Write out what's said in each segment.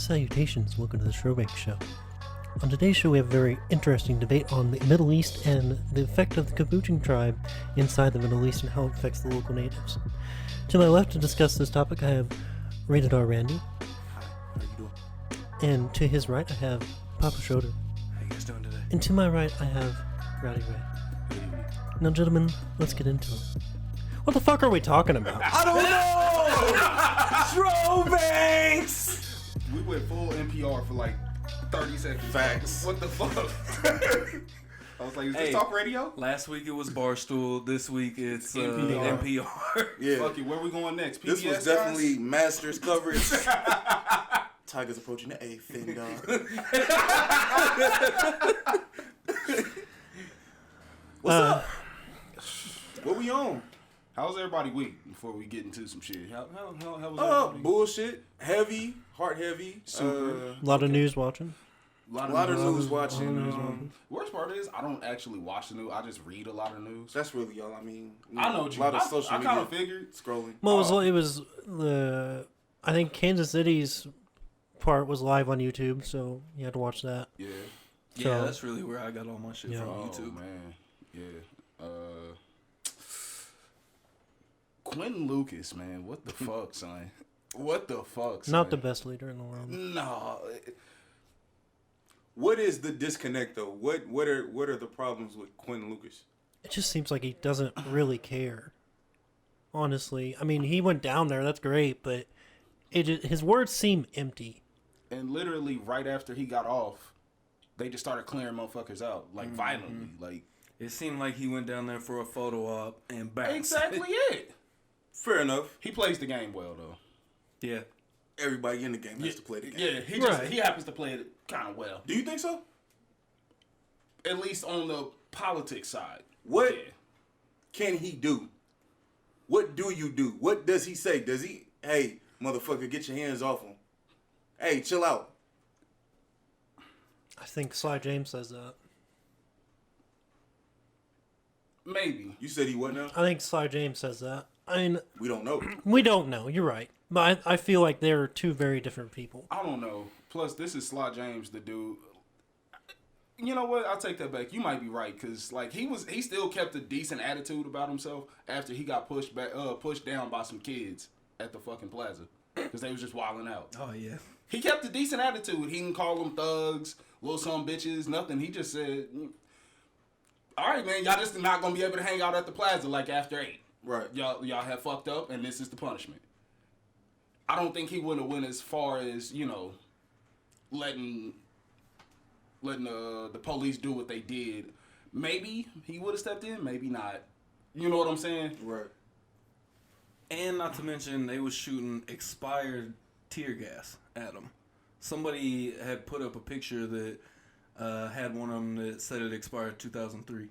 Salutations, welcome to the SchroBanks Show. On today's show we have a very interesting debate on the Middle East and the effect of the capuchin tribe inside the Middle East and how it affects the local natives. To my left to discuss this topic I have Rated R Randy. Hi, how you doing? And to his right I have Papa Schroeder. How you guys doing today? And to my right I have Rowdy Ray. Good evening. Now gentlemen, let's get into it. What the fuck are we talking about? I don't know! SchroBanks! We went full NPR for like 30 seconds. Facts. What the fuck? I was like, is this Hey. talk radio? Last week it was Barstool. This week it's NPR. NPR. Yeah, Fuck it, where we going next? this PBS was definitely Masters coverage. Tigers approaching the eighth, and what's up? What we on? How's everybody week before we get into some shit? How was everybody? Bullshit. Heavy, heart heavy. Super. A lot of news watching. A lot of news watching. Worst part is I don't actually watch the news. I just read a lot of news. That's really all. I mean, I know what you a lot of I social kind media of figured. scrolling. Well, it was the I think Kansas City's part was live on YouTube, so you had to watch that. Yeah. Yeah, So- that's really where I got all my shit Yeah. from Oh YouTube. man. Yeah. Quinton Lucas, man. What the fuck, son? What the fuck, son? Not the best leader in the world. No. What is the disconnect though? What are the problems with Quinton Lucas? It just seems like he doesn't really care. Honestly, I mean, he went down there. That's great, but his words seem empty. And literally right after he got off, they just started clearing motherfuckers out, like violently. Like It seemed like he went down there for a photo op and bounced. exactly it. Fair enough. He plays the game well though. Yeah. Everybody in the game has to play the game. Yeah, Right. he happens to play it kind of well. Do you think so? At least on the politics side. What Yeah. can he do? What do you do? What does he say? Does he, hey, motherfucker, get your hands off him? Hey, chill out. I think Sly James says that. Maybe. You said he what now? I think Sly James says that. I mean, We don't know. we don't know. You're right, but I feel like they're two very different people. I don't know. Plus, this is Sly James, the dude. You know what? I'll take that back. You might be right, because like he still kept a decent attitude about himself after he got pushed down by some kids at the fucking plaza, because they was just wilding out. Oh, yeah. He kept a decent attitude. He didn't call them thugs, little some bitches, nothing. He just said, "All right, man, y'all just not gonna be able to hang out at the plaza like after 8. Right. Y'all have fucked up, and this is the punishment." I don't think he would have went as far as, letting the police do what they did. Maybe he would have stepped in, maybe not. You know what I'm saying? Right. And not to mention, they was shooting expired tear gas at him. Somebody had put up a picture that had one of them that said it expired 2003.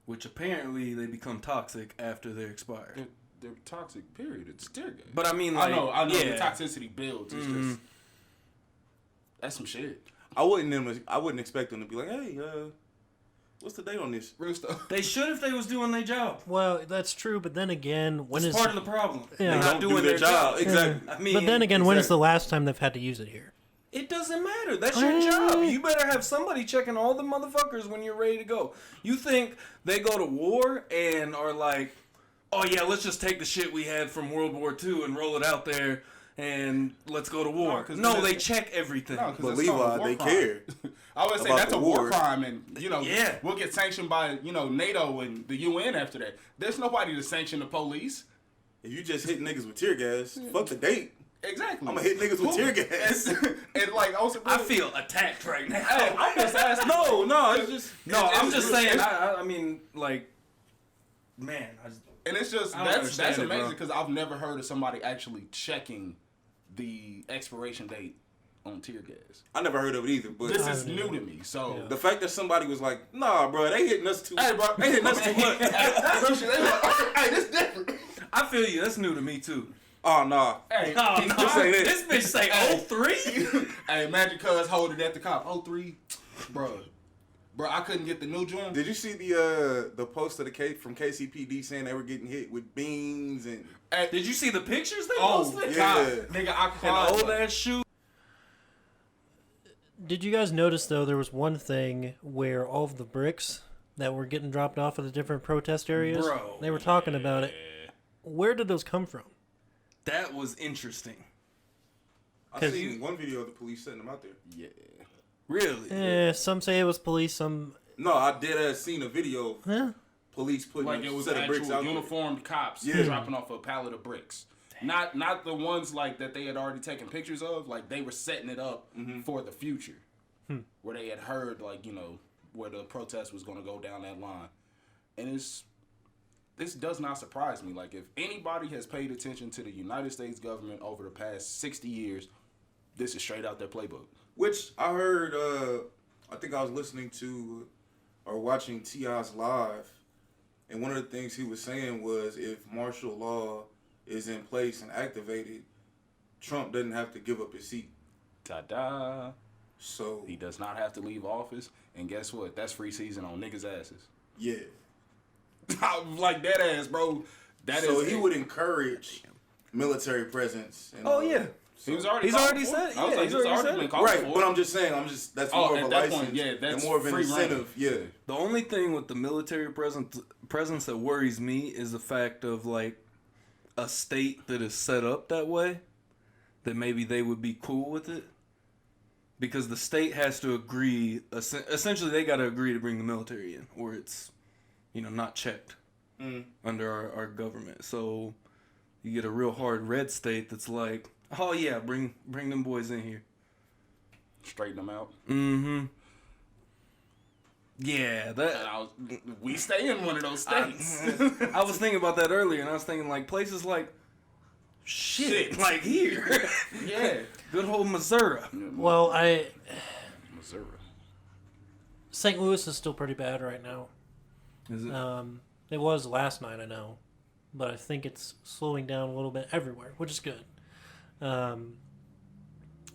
Which apparently they become toxic after they're expired. They're toxic, period. It's tear gas. But I mean, I like, know. yeah. The toxicity builds. It's just that's some shit. I wouldn't expect them to be like, hey, what's the date on this? Real stuff. They should if they was doing their job. Well, that's true, but then again, when It's is part of the problem. Yeah. They're They not don't do doing their their job. job. Exactly. I mean, but then again, when is the exactly. last time they've had to use it here? It doesn't matter. That's your job. You better have somebody checking all the motherfuckers when you're ready to go. You think they go to war and are like, oh yeah, let's just take the shit we had from World War II and roll it out there and let's go to war. 'cause No, that's- they check everything. No, 'cause But that's called a Levi, war they crime. care. I would say about that's the a war war. crime, and Yeah. we'll get sanctioned by NATO and the UN after that. There's nobody to sanction the police. If you just hit niggas with tear gas, fuck the date. Exactly. I'ma hit niggas with tear gas. and like I feel attacked right now. Hey, I'm just asking. No, it's just I'm just saying. it's- I mean, like, man. And it's just I don't that's understand it, amazing bro. because I've never heard of somebody actually checking the expiration date on tear gas. I never heard of it either. But This is haven't new either. to me. So Yeah. the fact that somebody was like, nah, bro, they hitting us too. hey, bro, They hitting us too much. hey, this different. I feel you. That's new to me too. Oh nah. Hey, Oh no, This ain't it. this bitch say 03? hey, imagine cuz holding at the cop. 03, bro. Bro, I couldn't get the new joint. Did you see the post of the from KCPD saying they were getting hit with beans and Did you see the pictures they Oh, posted? yeah. God. Nigga, I And cried. old ass shoe. Did you guys notice, though, there was one thing where all of the bricks that were getting dropped off at the different protest areas, Bro, they were talking about it. Where did those come from? That was interesting. I seen one video of the police setting them out there. Yeah. Really? Some say it was police, some... No, I did seen a video of police putting Like it was set of bricks actual out uniformed cops Yeah. dropping off a pallet of bricks. Not the ones like that they had already taken pictures of. Like they were setting it up for the future, where they had heard like where the protest was going to go down that line, and this does not surprise me. Like if anybody has paid attention to the United States government over the past 60 years, this is straight out their playbook. Which I heard, I think I was listening to or watching T.I.'s live, and one of the things he was saying was if martial law is in place and activated, Trump doesn't have to give up his seat. Ta-da! So He does not have to leave office, and guess what? That's free season on niggas' asses. yeah. Like that ass, bro. So he would encourage military presence. And, Oh, yeah. He was already. He's already said. I was Yeah, like, he's he's already already said been it. called right, for. but I'm just saying, that's more of at a that license point, yeah, that's and more of an free reign. incentive. Yeah. The only thing with the military presence that worries me is the fact of like a state that is set up that way, that maybe they would be cool with it, because the state has to agree. Essentially, they got to agree to bring the military in, or it's not checked under our government. So you get a real hard red state that's like, oh yeah, bring them boys in here. Straighten them out. Mm-hmm. Yeah, We stay in one of those states. I was thinking about that earlier, and I was thinking like places like shit. Like here. Yeah. Good old Missouri. Well, Missouri. St. Louis is still pretty bad right now. Is it? It was last night, I know, but I think it's slowing down a little bit everywhere, which is good.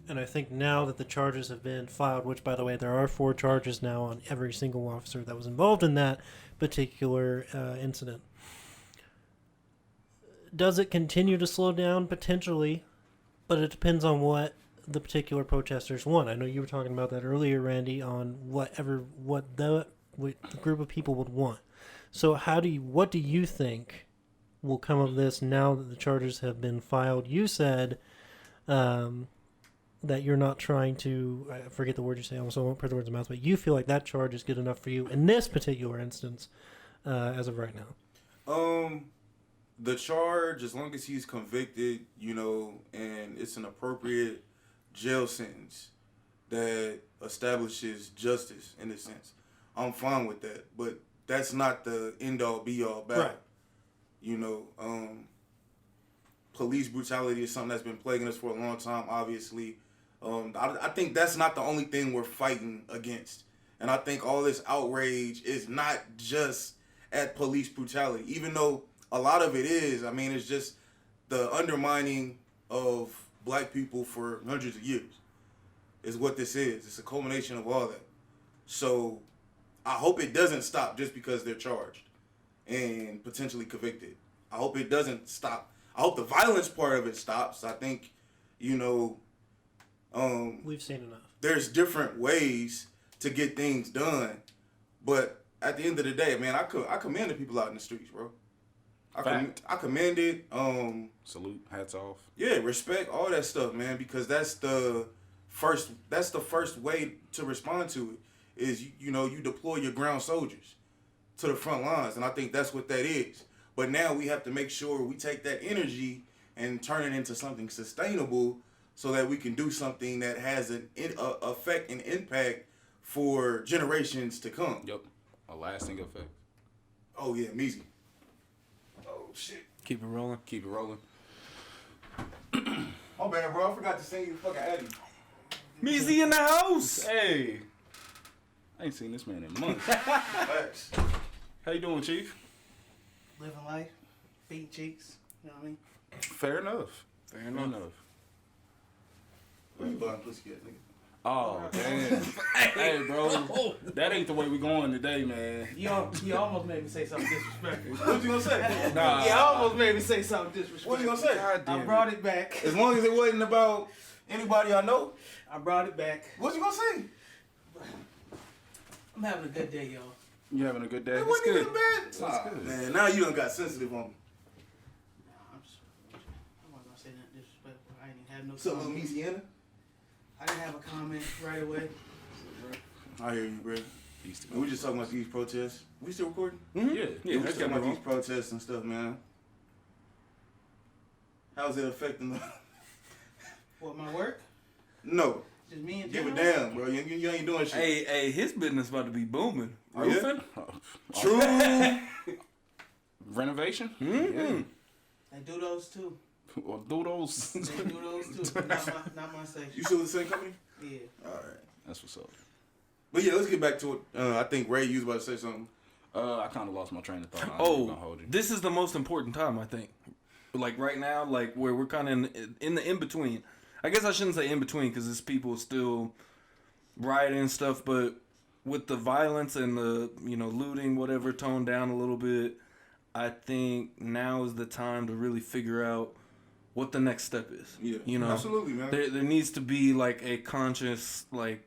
And I think now that the charges have been filed, which, by the way, there are 4 charges now on every single officer that was involved in that particular incident. Does it continue to slow down? Potentially, but it depends on what the particular protesters want. I know you were talking about that earlier, Randy, on what the group of people would want. So what do you think will come of this now that the charges have been filed? You said that you're not trying to, I forget the word you say, I almost won't put the words in my mouth, but you feel like that charge is good enough for you in this particular instance as of right now. The charge, as long as he's convicted, and it's an appropriate jail sentence that establishes justice in a sense, I'm fine with that. But that's not the end-all, be-all battle. Right. Police brutality is something that's been plaguing us for a long time, obviously. I think that's not the only thing we're fighting against. And I think all this outrage is not just at police brutality, even though a lot of it is. I mean, it's just the undermining of black people for hundreds of years is what this is. It's a culmination of all that. So I hope it doesn't stop just because they're charged and potentially convicted. I hope it doesn't stop. I hope the violence part of it stops. I think, We've seen enough. There's different ways to get things done, but at the end of the day, man, I commend the people out in the streets, bro. I commend it. Salute, hats off. Yeah, respect, all that stuff, man, because that's the first way to respond to it. Is you deploy your ground soldiers to the front lines, and I think that's what that is. But now we have to make sure we take that energy and turn it into something sustainable, so that we can do something that has an effect and impact for generations to come. Yep, a lasting effect. Oh yeah, Meezy. Oh shit. Keep it rolling. Keep it rolling. My bad, bro. I forgot to send you fucking Addy. Meezy in the house. Hey, I ain't seen this man in months. Facts. How you doing, Chief? Living life, feet cheeks, you know what I mean? Fair enough. Fair enough. Where you buying pussy at, nigga? Oh, damn. Hey, bro. That ain't the way we going today, man. You almost made me say something disrespectful. What you gonna say? Nah. You almost made me say something disrespectful. What you gonna say? God damn I brought it back. As long as it wasn't about Anybody I know? I brought it back. What you gonna say? I'm having a good day, y'all. You having a good day? It That's wasn't good. even bad. That's Nah, good. man, now you done got sensitive on me. I'm not gonna say nothing disrespectful. I ain't even have no What's up, little comment. Louisiana? I didn't have a comment right away. I hear you, bro. And we just talking about these protests. We still recording? Yeah. We just talking about these protests and stuff, man. How's it affecting the... What, my work? No. Just me and Give a general? damn, bro. You ain't doing shit. Hey, his business about to be booming. Oh, yeah? Roofing? True. Renovation? Mm-hmm. They do those too. Or do those. They do those too. Not my section. You still with the same company? Yeah. All right. That's what's up. But yeah, let's get back to it. I think Ray, you was about to say something. I kind of lost my train of thought. I'm Oh, gonna hold you. this is the most important time, I think. Like right now, like where we're kind of in the in-between. I guess I shouldn't say in-between because it's people still rioting and stuff, but with the violence and the, looting, whatever, toned down a little bit, I think now is the time to really figure out what the next step is. Yeah. Absolutely, man. There needs to be like a conscious, like,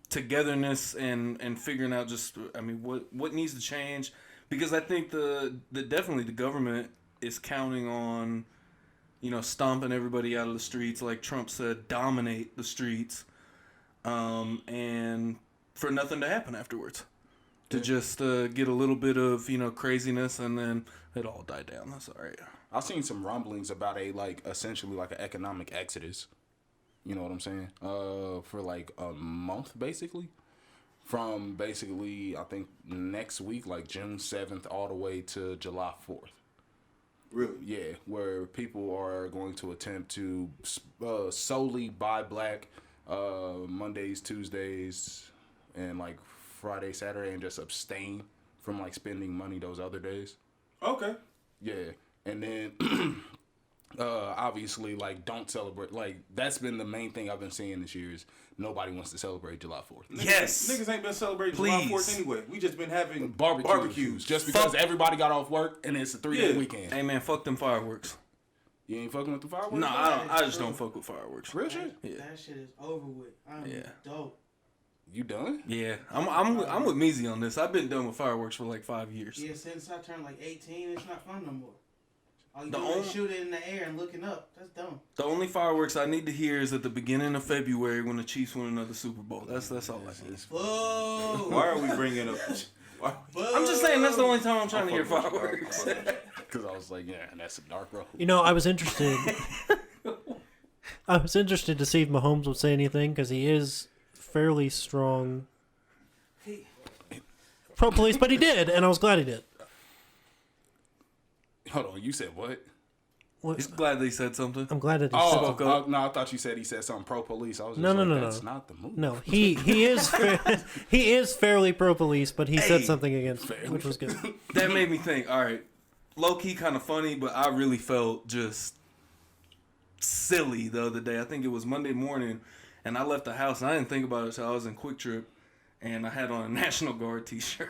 togetherness and figuring out just, what needs to change, because I think definitely the government is counting on, stomping everybody out of the streets, like Trump said, dominate the streets, and for nothing to happen afterwards, to just get a little bit of craziness and then it all die down. That's all right. I've seen some rumblings about essentially an economic exodus. You know what I'm saying? For like a month, basically. From basically, I think next week, like June 7th, all the way to July 4th. Really? Yeah, where people are going to attempt to solely buy black Mondays, Tuesdays, and like Friday, Saturday, and just abstain from like spending money those other days. Okay. Yeah, and then obviously like don't celebrate. Like that's been the main thing I've been seeing this year is nobody wants to celebrate July 4th. Yes. Niggas ain't been celebrating Please. July 4th anyway. We just been having Barbecues. Just because everybody got off work and it's a 3-day weekend. Hey man, fuck them fireworks. You ain't fucking with the fireworks? No, I just don't fuck with fireworks. Real shit? Yeah. That shit is over with. I'm dope. You done? Yeah, I'm with Meezy on this. I've been done with fireworks for like 5 years. Yeah, since I turned like 18, it's not fun no more. All you The do is shoot it in the air and looking up. That's dumb. The only fireworks I need to hear is at the beginning of February when the Chiefs win another Super Bowl. That's all I need. Whoa! Why are we bringing up... I'm just saying that's the only time I'm trying to hear fireworks. Because I was like, yeah, that's a dark road. I was interested. I was interested to see if Mahomes would say anything because he is fairly strong pro police, but he did, and I was glad he did. Hold on, you said what? He's glad they said something. I'm glad that he said Oh, no, I thought you said he said something pro-police. I was just No. that's not the move. no. He is he is fairly pro police, but he said something against it, which was good. That made me think. All right, low key kind of funny, but I really felt just silly the other day. I think it was Monday morning, and I left the house and I didn't think about it until I was in Quick Trip, and I had on a National Guard T-shirt.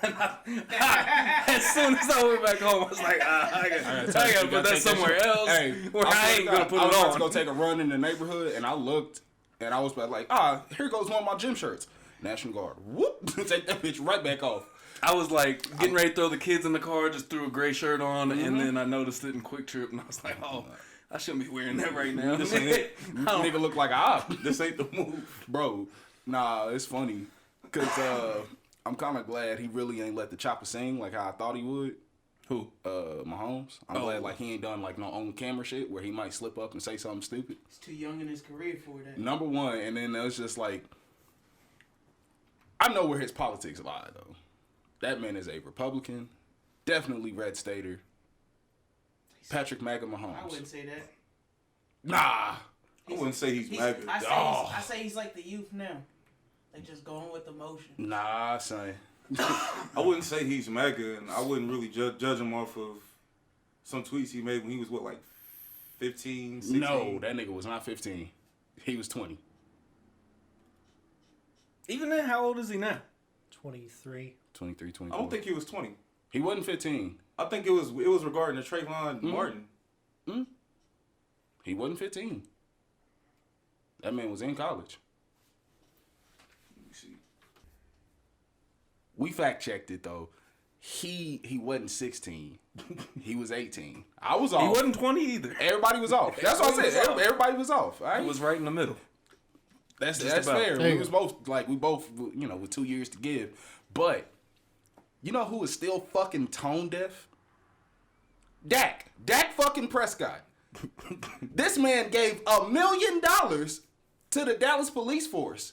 And as soon as I went back home, I was like, I gotta put that somewhere else where I ain't gonna put it I was about to on. go take a run in the neighborhood, and I looked, and I was like, here goes one of my gym shirts. National Guard. Whoop. Take that bitch right back off. I was like getting ready to throw the kids in the car, just threw a gray shirt on, and then I noticed it in Quick Trip, and I was like, oh, I shouldn't be wearing that right now. This ain't it. Nigga look like This ain't the move. Bro, nah, it's funny. Because I'm kind of glad he really ain't let the chopper sing like how I thought he would. Who? Mahomes. I'm glad like he ain't done like no on camera shit where he might slip up and say something stupid. He's too young in his career for that. Number one, and then it's just like, I know where his politics lie though. That man is a Republican, definitely red stater. Patrick MAGA Mahomes. I wouldn't say that. Nah. I wouldn't say he's MAGA. I say he's like the youth now. They just going with the motion. Nah, son. I wouldn't say he's MAGA, and I wouldn't really judge him off of some tweets he made when he was, 15, 16? No, that nigga was not 15. He was 20. Even then, how old is he now? 23. 23, 24. I don't think he was 20. He wasn't 15. I think it was regarding the Trayvon Martin. He wasn't 15. That man was in college. Let me see. We fact checked it though. He wasn't 16. He was 18. I was off. He wasn't 20 either. Everybody was off. That's what I said. Everybody was off. All right? He was right in the middle. That's about. fair. There We you was both with 2 years to give. But you know who is still fucking tone deaf? Dak fucking Prescott. This man gave $1 million to the Dallas police force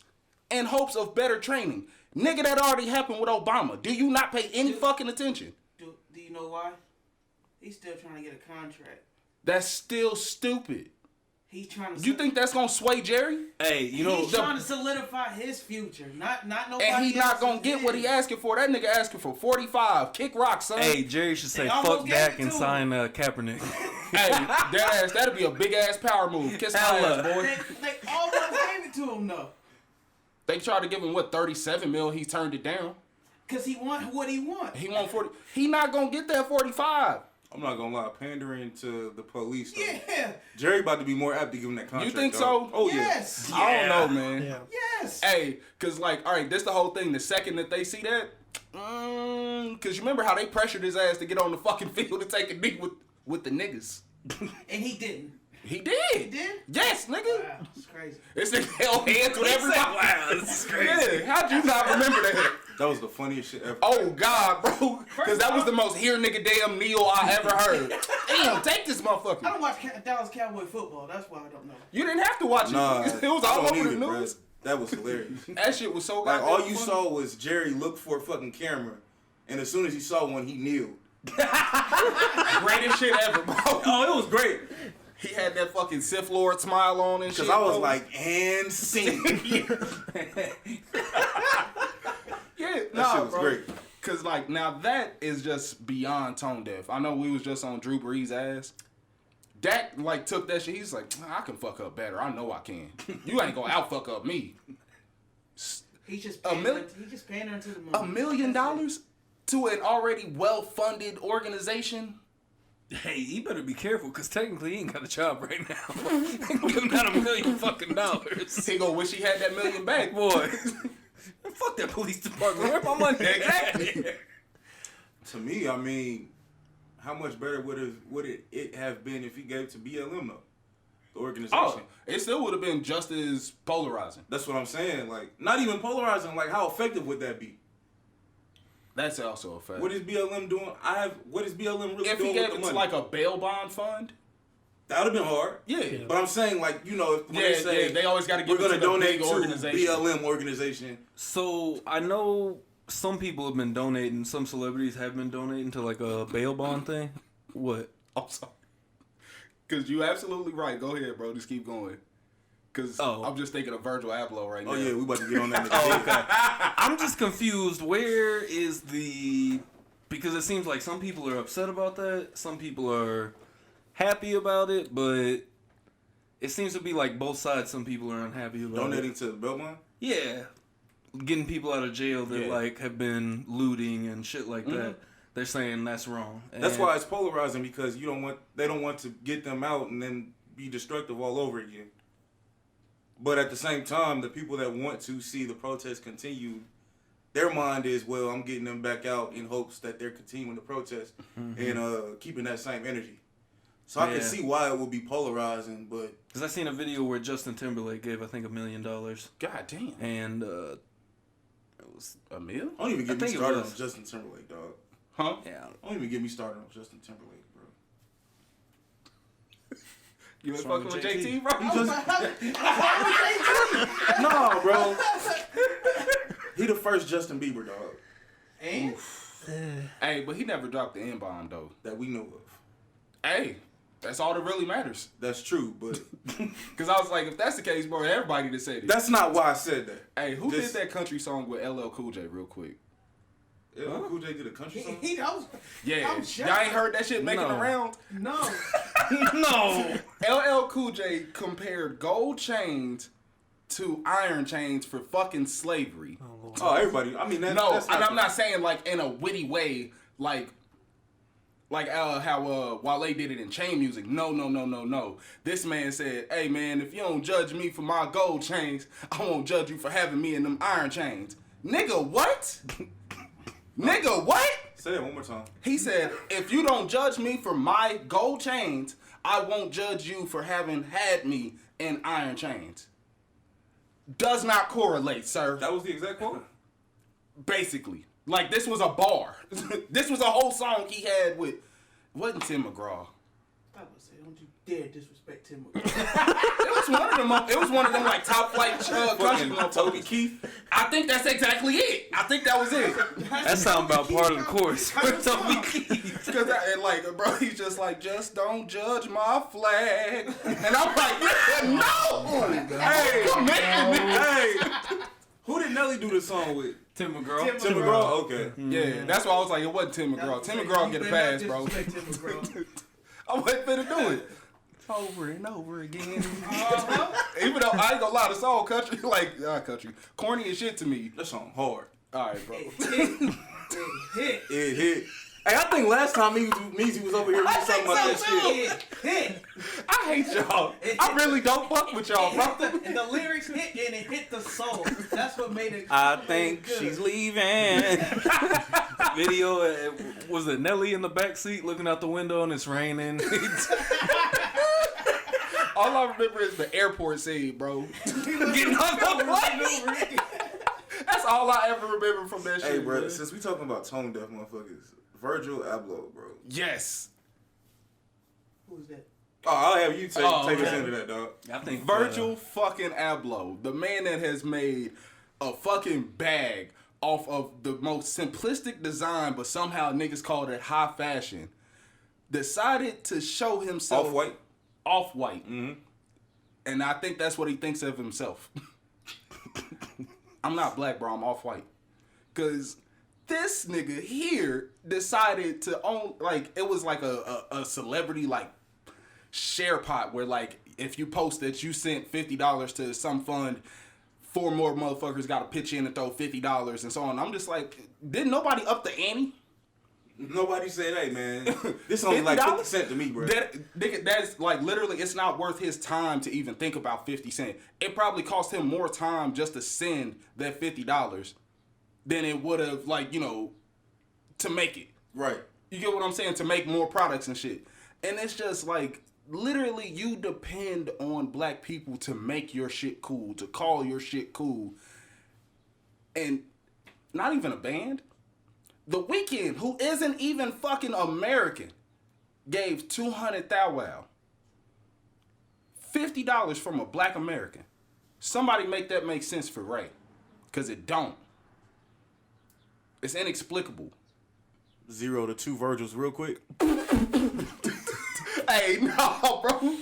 in hopes of better training. Nigga, that already happened with Obama. Do you not pay any fucking attention? Do you know why? He's still trying to get a contract. That's still stupid. He's trying to. You think that's gonna sway Jerry? Hey, you know, He's trying to solidify his future, not nobody. And he not else's gonna get what he asking for. That nigga asking for 45. Kick rock, son. hey, Jerry should say They almost fuck gave Dak it and to sign Kaepernick. Hey, that'd be a big ass power move. Kiss my Hella. ass, boy. They almost gave it to him though, They tried to give him what, 37 mil. He turned it down. cause he want what he want. He want 40. He not gonna get that 45. I'm not gonna lie, pandering to the police. Though. Yeah. Jerry about to be more apt to give him that contract. You think dog. so? Oh yeah. Yes. I don't know, man. Yeah. Yes. Hey, cause like, all right, this the whole thing. The second that they see that, cause you remember how they pressured his ass to get on the fucking field to take a knee with the niggas. And he didn't. He did. He did? Yes, nigga. Wow, it's crazy. This nigga held hands with everybody. Wow, this is crazy. Yeah, how'd you not remember that? That was the funniest shit ever. Oh God, bro, because that was the most here nigga damn Neil I ever heard. Damn, take this I motherfucker. don't watch Dallas Cowboy football. That's why I don't know. You didn't have to watch it. Nah, It was I all don't over the need it, news. bruh. That was hilarious. That shit was so Like goddamn all you funny. saw was Jerry look for a fucking camera, and as soon as he saw one, he kneeled. Greatest shit ever, bro. Oh, it was great. He had that fucking Sith Lord smile on and shit. Cause I was bro. like, and scene. yeah, That shit was bro. great. Cause like now that is just beyond tone deaf. I know we was just on Drew Brees' ass. Dak like took that shit. He's like, I can fuck up better. I know I can. You ain't gonna out fuck up me. He's just A mil- pandering. He's just pandering to the money. $1 million to an already well-funded organization. Hey, you better be careful, because technically he ain't got a job right now. Give him that $1 million fucking dollars. He gonna wish he had that $1 million back. Boy. Fuck that police department. Where's my money? Exactly. To me, I mean, how much better would it have been if he gave it to BLM though, the organization? Oh, it still would have been just as polarizing. That's what I'm saying. Like, not even polarizing. Like, how effective would that be? That's also a fact. What is BLM doing? What is BLM really If doing he gave with it the to money? like a bail bond fund, That would have been hard. yeah. But I'm saying, like, you know, when they say they always got to we're give it going to to the donate big to organization. BLM organization. So, I know some people have been donating, some celebrities have been donating to like a bail bond thing. What? I'm sorry. Because you absolutely right. Go ahead, bro. Just keep going. Because I'm just thinking of Virgil Abloh right now. Oh, yeah, we about to get on that. I'm just confused. Where is the... Because it seems like some people are upset about that. Some people are happy about it. But it seems to be like both sides. Some people are unhappy about Donating it. to Belmont? Yeah. Getting people out of jail that like have been looting and shit like that. They're saying that's wrong. That's why it's polarizing, because they don't want to get them out and then be destructive all over again. But at the same time, the people that want to see the protest continue, their mind is, well, I'm getting them back out in hopes that they're continuing the protest and keeping that same energy. So I can see why it would be polarizing, but... Because I seen a video where Justin Timberlake gave, I think, $1 million. God damn. And it was... A meal? Don't even get me think it started was. on Justin Timberlake, dog. Huh? Yeah. Don't even get me started on Justin Timberlake, bro. You ain't wrong fucking with with JT, bro? No, bro. He the first Justin Bieber, dog, And Hey, but he never dropped the N-bomb, though. that we know of. Hey, that's all that really matters. That's true, but Because I was like, if that's the case, bro, everybody that said it. that's not why I said that. Hey, who Just- did that country song with LL Cool J real quick? Yeah, Cool J did a country song. he knows. Yeah, I'm shocked. y'all ain't heard that shit making No. around? No. No! LL Cool J compared gold chains to iron chains for fucking slavery. Oh, everybody. I mean, No, that's and I'm not saying like in a witty way, like Like how Wale did it in chain music. No. This man said, hey man, if you don't judge me for my gold chains, I won't judge you for having me in them iron chains. Nigga, what? Nigga, what? Say that one more time. He said, if you don't judge me for my gold chains, I won't judge you for having had me in iron chains. Does not correlate, sir. That was the exact quote? Basically. Like, this was a bar. This was a whole song he had with, wasn't Tim McGraw. I would say, don't you dare disrespect Tim McGraw. It was one of them like top flight country Toby Keith. I think that's exactly it. I think that was it. That sound about part of the course. Toby Keith. Cause bro, he's just like, just don't judge my flag. And I'm like, no. Hey. Who did Nelly do this song with? Tim McGraw. Tim McGraw. Okay. Yeah, that's why I was like, it wasn't Tim McGraw. Tim McGraw get a pass, bro. I wasn't finna do it. Over and over again. Even though I ain't gonna lie, the song country, country, corny as shit to me. That song hard. All right, bro. It hit. Hey, I think last time Meezy was over here, we was talking about that shit. I hate y'all. I really don't fuck with y'all, bro. And the lyrics hit and it hit the soul. That's what made it. I think she's leaving. Video, was it Nelly in the back seat looking out the window and it's raining? All I remember is the airport scene, bro. Getting on the That's all I ever remember from that shit. Hey, bro, man. since we talking about tone deaf motherfuckers, Virgil Abloh, bro. Yes. Who's that? Oh, I'll have you take us into that, dog. I think Virgil fucking Abloh, the man that has made a fucking bag off of the most simplistic design, but somehow niggas called it high fashion, decided to show himself off-white. Mm-hmm. And I think that's what he thinks of himself. I'm not black, bro. I'm off-white. Because this nigga here decided to own, like, it was like a celebrity, like, share pot where, like, if you post that you sent $50 to some fund, 4 more motherfuckers got to pitch in and throw $50 and so on. I'm just like, didn't nobody up the ante? Nobody said, hey, man, this song's like 50 Cent to me, bro. That's like literally, it's not worth his time to even think about 50 Cent. It probably cost him more time just to send that $50 than it would have, like, you know, to make it. Right. You get what I'm saying? To make more products and shit. And it's just like, literally, you depend on black people to make your shit cool, to call your shit cool. And not even a band. The Weeknd, who isn't even fucking American, gave 200 Thou Wow. $50 from a black American. Somebody make that make sense for Ray. Because it don't. It's inexplicable. 0 to 2 Virgils real quick. Hey, no, bro.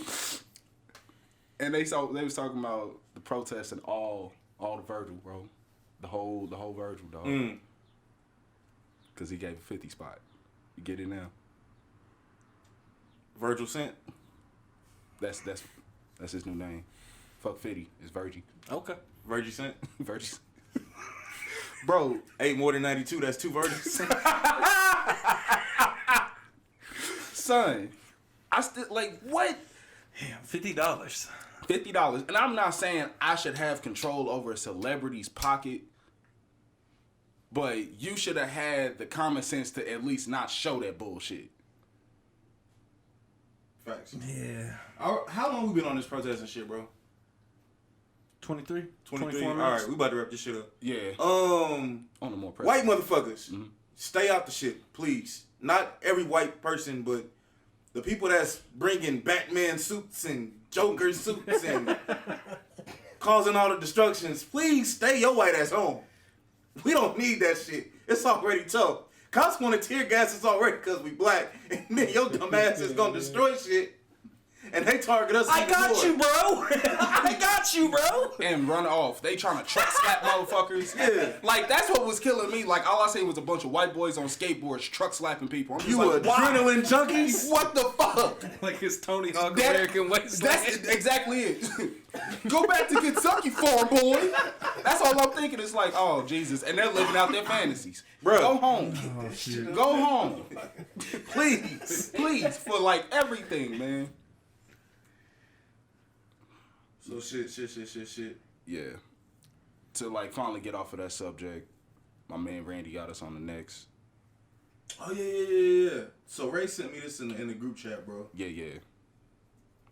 And they was talking about the protests and all the Virgil, bro. The whole Virgil, dog. Because he gave a 50 spot. You get it now? Virgil Cent. That's his new name. Fuck 50. It's Virgil. Okay. Virgil Cent. Virgil. Bro. 8 more than 92, that's 2 Virgils. Son. I still, like, what? Damn, $50. $50. And I'm not saying I should have control over a celebrity's pocket, but you should have had the common sense to at least not show that bullshit. Facts. Yeah. How long we been on this protest and shit, bro? 23? 23. All minutes. right, we about to wrap this shit up. Yeah. On the more white motherfuckers, Mm-hmm. stay out the shit, please. Not every white person, but the people that's bringing Batman suits and Joker suits and causing all the destructions, please stay your white ass home. We don't need that shit. It's already tough. Cops want to tear gas us already because we black, and then your dumb ass is gonna destroy shit. and they target us. I even got more. you, bro. I got you, bro. And run off. They trying to truck slap motherfuckers. Yeah. Like, that's what was killing me. Like, all I seen was a bunch of white boys on skateboards truck slapping people. I'm just You like, why? adrenaline junkies? What the fuck? Like it's Tony Hawk That- American Wasteland. That's exactly it. Go back to Kentucky, farm boy. That's all I'm thinking. It's like, oh, Jesus. And they're living out their fantasies. Bro. Go home. Go home. Please. Please. For, like, everything, man. So shit. Yeah. To, like, finally get off of that subject, my man Randy got us on the next. Oh yeah. So Ray sent me this in the group chat, bro. Yeah.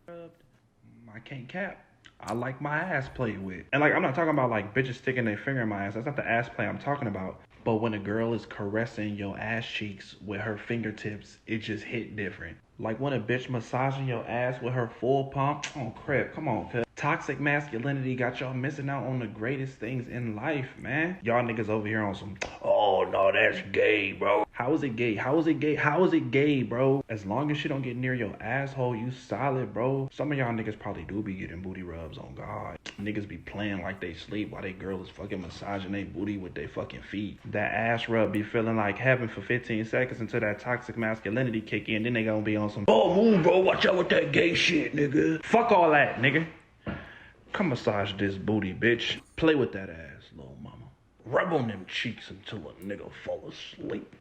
I can't cap. I like my ass played with. And like, I'm not talking about like bitches sticking their finger in my ass. That's not the ass play I'm talking about. But when a girl is caressing your ass cheeks with her fingertips, it just hit different. Like when a bitch massaging your ass with her full palm. Oh crap, come on, cuz. Toxic masculinity got y'all missing out on the greatest things in life, man. Y'all niggas over here on some, oh no, that's gay, bro. How is it gay? How is it gay? How is it gay, bro? As long as she don't get near your asshole, you solid, bro. Some of y'all niggas probably do be getting booty rubs on God. Niggas be playing like they sleep while they girl is fucking massaging their booty with their fucking feet. That ass rub be feeling like heaven for 15 seconds until that toxic masculinity kick in. Then they gonna be on some, oh, move, bro. Watch out with that gay shit, nigga. Fuck all that, nigga. Come massage this booty, bitch. Play with that ass, little mama. Rub on them cheeks until a nigga fall asleep.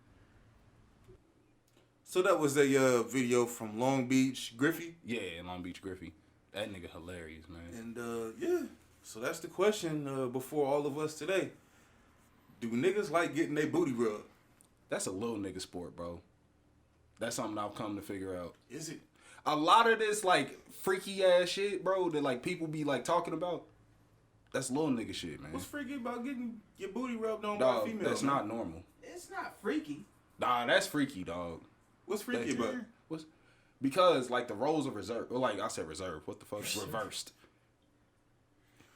So that was a video from Long Beach Griffey. Yeah, Long Beach Griffey. That nigga hilarious, man. And yeah, so that's the question before all of us today. Do niggas like getting their booty rubbed? That's a little nigga sport, bro. That's something I've come to figure out. Is it? A lot of this, like, freaky ass shit, bro, that, like, people be, like, talking about, that's little nigga shit, man. What's freaky about getting your booty rubbed on by Dog, a female? that's man? not normal. It's not freaky. Nah, that's freaky, dog. What's freaky about it? What's, because, like, the roles are reserved. Well, like, I said reserved. What the fuck? Reversed.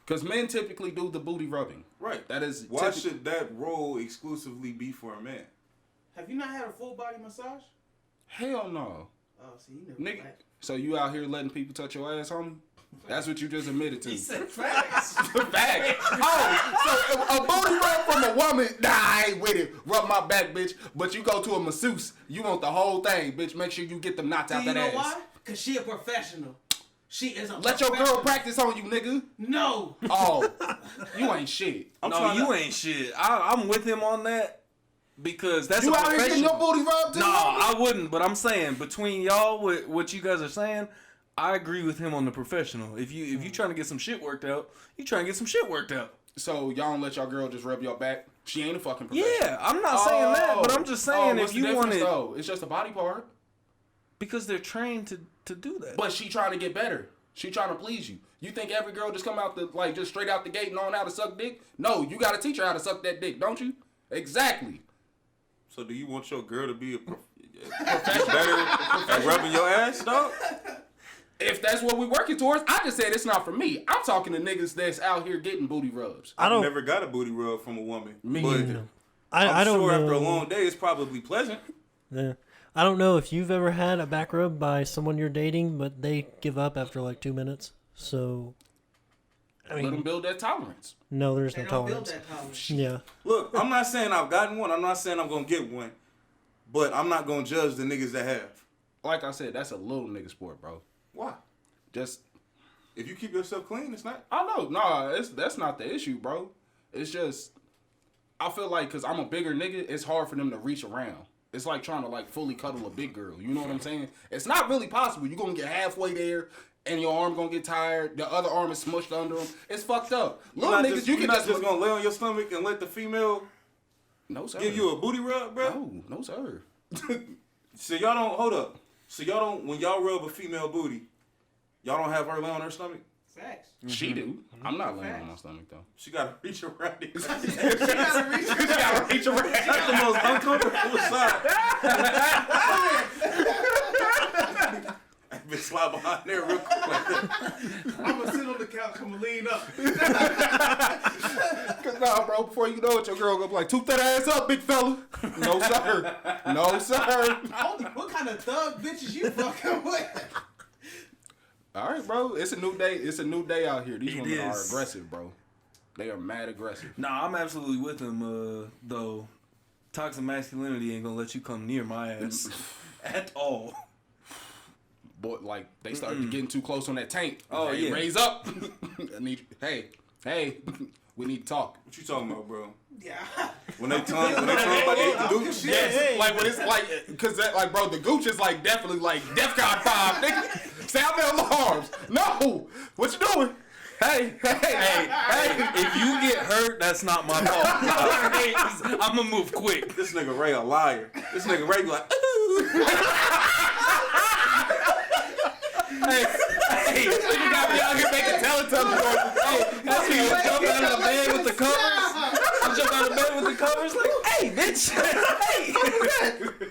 Because men typically do the booty rubbing. Right. That is... Why should that role exclusively be for a man? Have you not had a full body massage? Hell no. Oh, see, you never. Nigga, so you out here letting people touch your ass, homie? That's what you just admitted to. He said facts. Fact. Oh, so a booty rub from a woman, nah, I ain't with it. Rub my back, bitch. But you go to a masseuse, you want the whole thing, bitch. Make sure you get them knots out Do you that know ass. why? Because she a professional. She is a Let your girl practice on you, nigga. No. Oh, you ain't shit. No, you ain't shit. I'm with him on that because that's You a out here getting professional. your booty rubbed too? No, homie? I wouldn't. But I'm saying between y'all, with what you guys are saying, I agree with him on the professional. If you trying to get some shit worked out, you trying to get some shit worked out. So y'all don't let your girl just rub your back? She ain't a fucking professional. Yeah, I'm not saying that, but I'm just saying what's if the you want difference, it, though? It's just a body part. because they're trained to do that. But she trying to get better. She trying to please you. You think every girl just come out the like just straight out the gate knowing how to suck dick? No, you got to teach her how to suck that dick, don't you? Exactly. So do you want your girl to be better at rubbing your ass, dog? If that's what we working towards, I just said it's not for me. I'm talking to niggas that's out here getting booty rubs. I don't. Never got a booty rub from a woman. Me but neither. I I'm don't sure know. after a long day, it's probably pleasant. Yeah. I don't know if you've ever had a back rub by someone you're dating, but they give up after like 2 minutes. So, I Let them mean, build that tolerance. no, there's They no don't build tolerance. that tolerance. Yeah. Look, I'm not saying I've gotten one. I'm not saying I'm gonna get one. But I'm not gonna judge the niggas that have. Like I said, that's a little nigga sport, bro. Why? Just If you keep yourself clean, it's not. I know, nah, that's not the issue, bro. It's just I feel like because I'm a bigger nigga, it's hard for them to reach around. It's like trying to like fully cuddle a big girl. You know what I'm saying? It's not really possible. You're gonna get halfway there, and your arm gonna get tired. The other arm is smushed under them. It's fucked up. Little niggas, you can not just gonna lay on your stomach and let the female no sir. give you a booty rub, bro. no sir. So y'all don't hold up. So y'all don't when y'all rub a female booty, y'all don't have her lay on her stomach. Facts. She do. I'm not laying on my stomach though. She gotta reach around it. She gotta reach. You gotta reach around. That's the most uncomfortable side. I've been slide behind there real quick. I'm gonna sit on the couch. I'm gonna lean up. Cause nah, bro, before you know it, your girl gonna be like, "Toot that ass up, big fella." No sir. No sir. What kind of thug bitches you fucking with? shit, bro. It's a new day. It's a new day out here. These women are is. aggressive, bro. They are mad aggressive. Nah, I'm absolutely with them, though. Toxic masculinity ain't gonna let you come near my ass at all. Boy, like, they started getting too close on that tank. Oh, hey, yeah. Raise up. I need. Hey, we need to talk. What you talking about, bro? Yeah. When they talk about the Gooch shit? Yes, like when it's like, cause that, like, bro, the Gooch is like definitely like DEFCON 5. Nigga, sound the alarms. No, what you doing? Hey, If you get hurt, that's not my fault. I'm gonna move quick. This nigga Ray a liar. This nigga Ray be like, ooh. hey, you got me out here making Teletubbies noises. That's me jumping out of the bed with the covers. I'm jumping out of bed with the covers like, hey, bitch. Hey.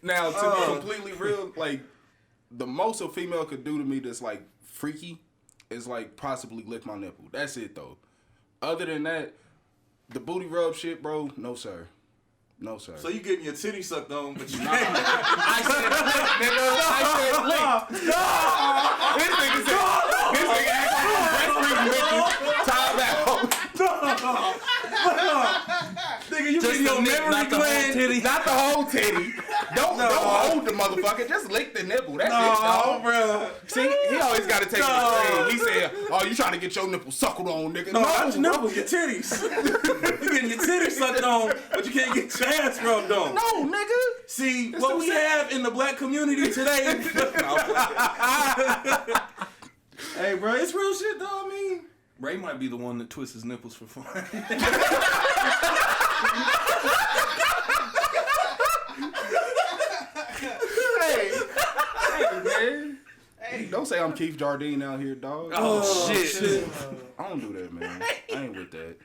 Now, to be completely real, like, the most a female could do to me that's, like, freaky is, like, possibly lick my nipple. That's it, though. Other than that, the booty rub shit, bro, no, sir. No, sir. So you getting your titty sucked on, but you I said lick. This nigga nigga, you Just getting your the nip, memory not the whole gland. titty. Not the whole titty. Don't hold the motherfucker. Just lick the nipple. That's it, dog. Bro. See, he always got to take it. He said, "Oh, you trying to get your nipple suckled on, nigga?" No, not your nipples, your titties. You getting your titties sucked on, but you can't get your ass rubbed on. No, nigga. See, what we have in the black community today. Hey, bro, it's real shit, though. I mean, Ray might be the one that twists his nipples for fun. Hey, man. Hey, don't say I'm Keith Jardine out here, dog. Oh, shit. I don't do that, man. I ain't with that.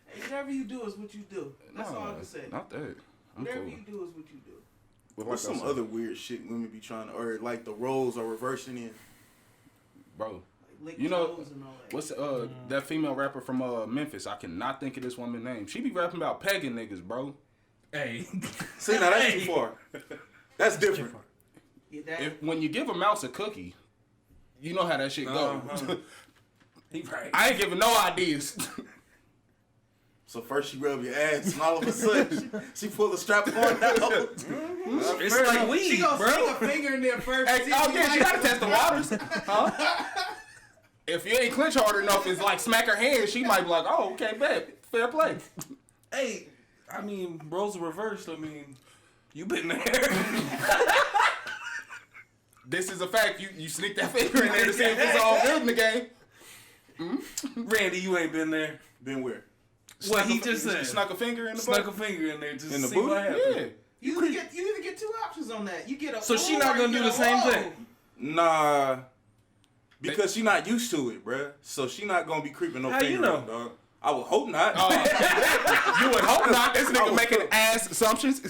Hey, whatever you do is what you do. That's all I can say. Not that. I'm Whatever cool. you do is what you do. But what's like I some said, other weird shit women be trying to, or like the roles are reversing in? bro? Like, lick You know, toes and all that. what's that female rapper from Memphis? I cannot think of this woman's name. She be rapping about pegging niggas, bro. Hey. See, now that's too far. That's different. Yeah, that, When you give a mouse a cookie, you know how that shit goes. He right. I ain't giving no ideas. So first she rub your ass, and all of a sudden she pull the strap on out. It's like weed, she gonna bro. stick a finger in there first. Hey, see oh if yeah, you she like gotta test the waters. Huh? If you ain't clench hard enough, it's like smack her hand. She might be like, "Oh, okay, bet, fair play." Hey, I mean, roles are reversed. I mean, you been there. This is a fact. You sneak that finger in there to see if it's all good in the game. Randy, you ain't been there. Been where? What he just said. Snuck a finger in the Snuck butt. a finger in there just In to the see booty? what happened. Yeah. You either get two options on that. You get a So she or not you gonna do get the a same whoa. thing? Nah, because she not used to it, bruh. So she not gonna be creeping no How finger you know? up, dog. I would hope not. You would hope not. This nigga making ass assumptions.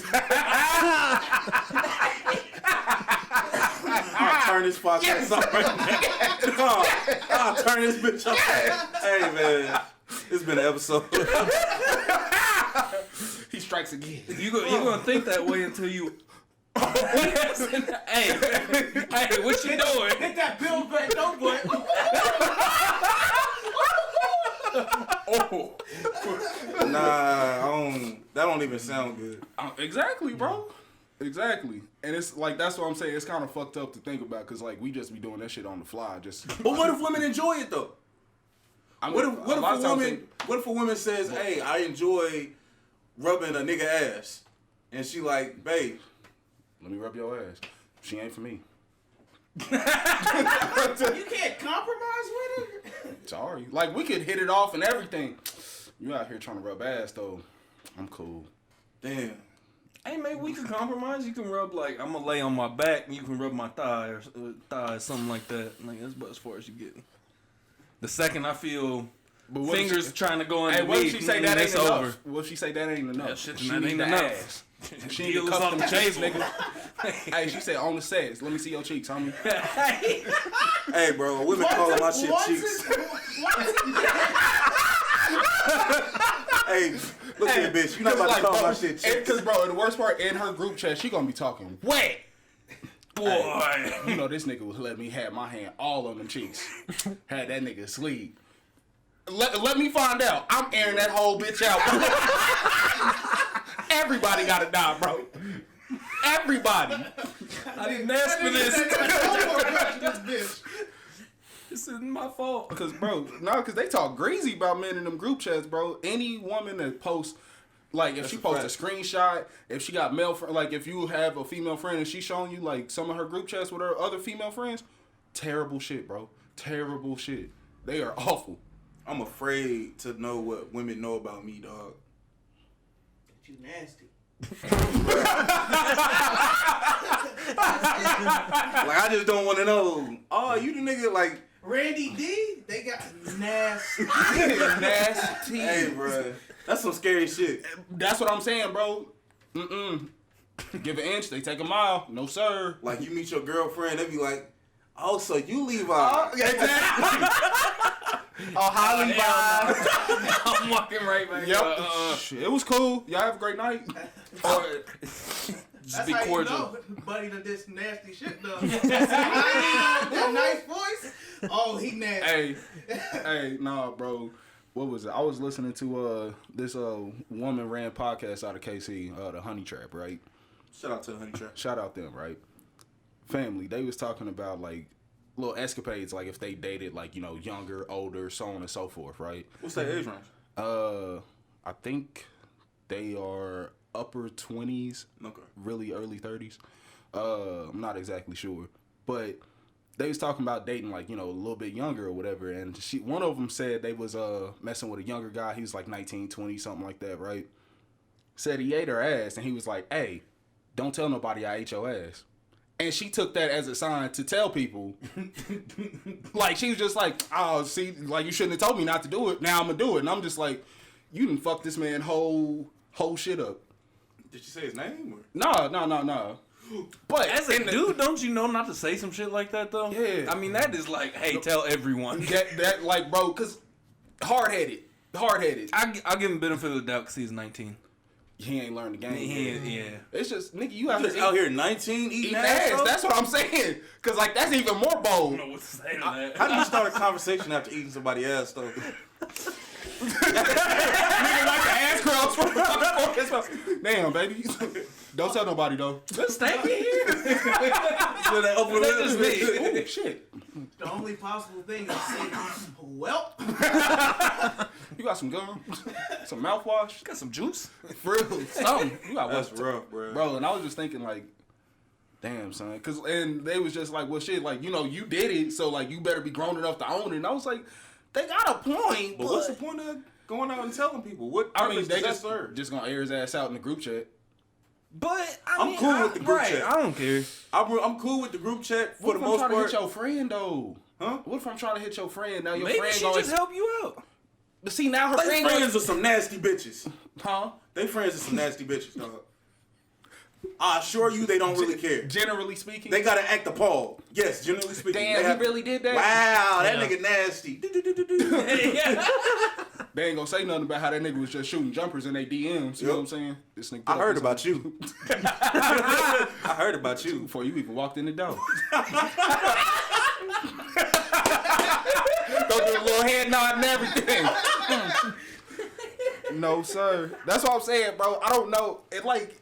I'll turn this podcast off right now. I'll turn this bitch off. Hey, man. It's been an episode. He strikes again. You gonna think that way until you. hey, what you doing? Hit that Bill Clinton butt. Oh. Nah, that don't even sound good. Exactly, bro. Exactly. And it's like, that's what I'm saying. It's kind of fucked up to think about because, like, we just be doing that shit on the fly. Just. But what if women enjoy it, though? What if a woman says, hey, I enjoy rubbing a nigga ass, and she like, babe, Let me rub your ass. She ain't for me. You can't compromise with her. Sorry. Like, we could hit it off and everything. You out here trying to rub ass, though. I'm cool. damn. Hey, maybe we can compromise. You can rub, like, I'm gonna lay on my back and you can rub my thigh or something like that. Like, that's about as far as you get. The second I feel But what if fingers she- trying to go Hey, underneath, what if she say that ain't it's enough? over. What if she say that ain't enough? Yeah, shit, She that need ain't the enough. ass. She need Deal to is cuff on them the cheeks, table. nigga. Hey, she said on the sets. Let me see your cheeks, homie. Hey, bro, women calling my shit cheeks. Hey, look at this bitch. You not about to call my shit cheeks. Because, bro, the worst part, in her group chat, she gonna be talking wet. boy. You know this nigga was letting me have my hand all on them cheeks. Had that nigga asleep. Let me find out. I'm airing that whole bitch out. Everybody gotta die, bro. Everybody. I didn't ask for this. This isn't my fault. Cause they talk greasy about men in them group chats, bro. Any woman that posts, like if she posts a screenshot, if she got male friend, like if you have a female friend and she's showing you like some of her group chats with her other female friends, terrible shit, bro. Terrible shit. They are awful. I'm afraid to know what women know about me, dog. You nasty. Like I just don't want to know. Oh, you the nigga like Randy D? They got nasty. Nasty. Hey, bro. That's some scary shit. That's what I'm saying, bro. Give an inch, they take a mile. No, sir. Like you meet your girlfriend, they be like, oh, so you Levi. Exactly. Hi, Levi. I'm walking right back. Yep. It was cool. Y'all have a great night. Or just That's be how cordial. you know buddy done this nasty shit though. That nice voice. Oh, he nasty. Hey, nah, bro. What was it? I was listening to this woman ran podcast out of KC, the Honey Trap, right? Shout out to the Honey Trap. Shout out them, right? Family. They was talking about like little escapades, like if they dated like, you know, younger, older, so on and so forth, right? What's that age range? I think they are upper 20s, Okay. really early 30s. I'm not exactly sure, but they was talking about dating like, you know, a little bit younger or whatever, and one of them said they was messing with a younger guy. He was like 19, 20, something like that, right? Said he ate her ass, and he was like, hey, don't tell nobody I ate your ass. And she took that as a sign to tell people. Like, she was just like, oh, see, like, you shouldn't have told me not to do it. Now I'm going to do it. And I'm just like, you done fucked this man whole shit up. Did you say his name? Or? No. But As a dude, don't you know not to say some shit like that, though? Yeah. I mean, that is like, hey, tell everyone. that like, bro, because hard-headed. I'll give him benefit of the doubt because he's 19. He ain't learned the game. Yeah. It's just, nigga, you Out here 19 eating ass. ass. That's what I'm saying. Because, like, that's even more I bold. don't know what to say to that. How do you start a conversation after eating somebody's ass, though? Nigga like the ass curls. Damn, baby. Don't tell nobody, though. Let's stay here. That's just me. Oh, shit. The only possible thing is say, well, You got some gum? Some mouthwash? Got some juice? For real? Something. You got That's what? rough, bro. Bro, and I was just thinking, like, damn, son. And they was just like, well, shit, like, you know, you did it, so, like, you better be grown enough to own it. And I was like, they got a point, But what's the point of going out and telling people? What I mean, purpose they does that serve? just gonna air his ass out in the group chat. But, I'm cool with the group chat. I don't care. I'm cool with the group chat for What the if I'm most trying part. to hit your friend, though? Huh? What if I'm trying to hit your friend? Now your Maybe friend she going just help you out. But see, now her They friend friends with some nasty bitches. Huh? They friends with some nasty bitches, dog. I assure you they don't really care. Generally speaking. They gotta act appalled. Yes, generally speaking. Damn, he really did that? Wow, that Yeah. nigga nasty. They ain't gonna say nothing about how that nigga was just shooting jumpers in their DMs. You know what I'm saying? This nigga I heard about you. I heard about you. before you even walked in the door. Go do a little head nod and everything. No, sir. That's what I'm saying, bro. I don't know. It like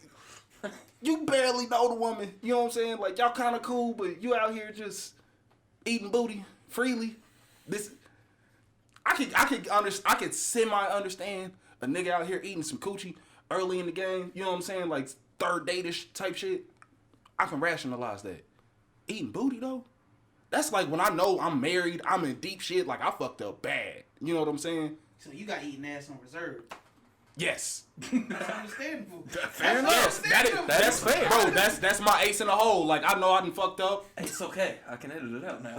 you barely know the woman. You know what I'm saying? Like y'all kind of cool, but you out here just eating booty freely. This I could semi understand a nigga out here eating some coochie early in the game. You know what I'm saying? Like third date-ish type shit. I can rationalize that. Eating booty though, that's like when I know I'm married, I'm in deep shit. Like I fucked up bad. You know what I'm saying? so you got eating ass on reserve. Yes. That's understandable. Fair enough. That's fair, bro. That's my ace in the hole. Like I know I done fucked up. Hey, it's okay. I can edit it out now.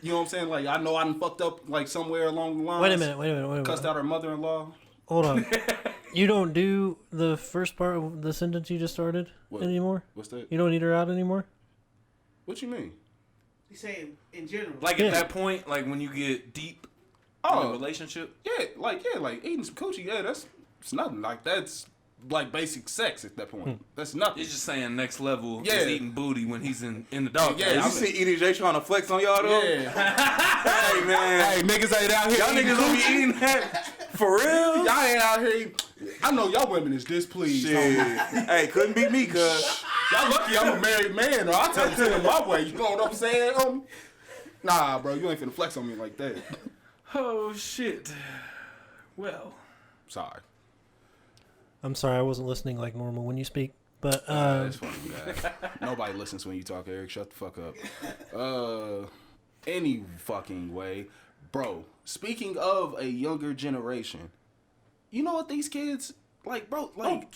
You know what I'm saying? Like I know I done fucked up like somewhere along the line. Wait a minute. Cussed out her mother-in-law. Hold on. You don't do the first part of the sentence you just started What? anymore? What's that? You don't eat her out anymore? What you mean? He's saying in general. Like Yeah. at that point, like when you get deep in a Oh, relationship. yeah, like eating some coochie. Yeah, it's nothing. Like that's like basic sex at that point. That's nothing. He's just saying next level Yeah. is eating booty when he's in the dog. Yeah, You see EDJ trying to flex on y'all though? Yeah. Hey man, Hey, niggas ain't out here. y'all eating niggas don't be coochie. eating that for real. Y'all ain't out here. I know y'all women is displeased. Shit. Hey, couldn't beat me, cuz. Y'all lucky I'm a married man, or I'll tell it my way. You know what I'm saying? Nah, bro, you ain't finna flex on me like that. Oh shit. Well, Sorry. I'm sorry, I wasn't listening like normal when you speak. But That's funny, guys. Nobody listens when you talk, Eric. Shut the fuck up. Any fucking way. Bro, speaking of a younger generation, you know what these kids, like, bro, like...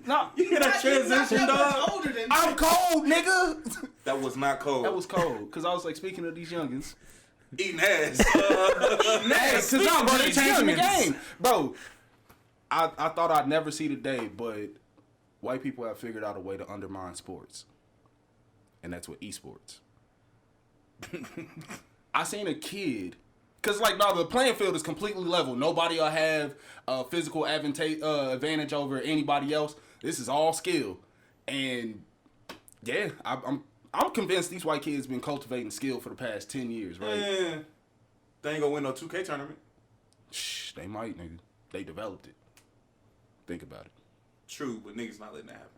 Nah, You hear that transition, dog? Older than I'm cold, nigga. That was not cold. That was cold. Because I was like, speaking of these youngins. eating ass. Because no, bro, they changing the game. Bro, I thought I'd never see the day, but white people have figured out a way to undermine sports. And that's with esports. I seen a kid, because like, no, the playing field is completely level. Nobody will have a physical advantage over anybody else. This is all skill. And yeah, I'm convinced these white kids been cultivating skill for the past 10 years, right? Yeah. They ain't gonna win no 2K tournament. Shh, they might, nigga. They developed it. Think about it. True, but niggas not letting that happen.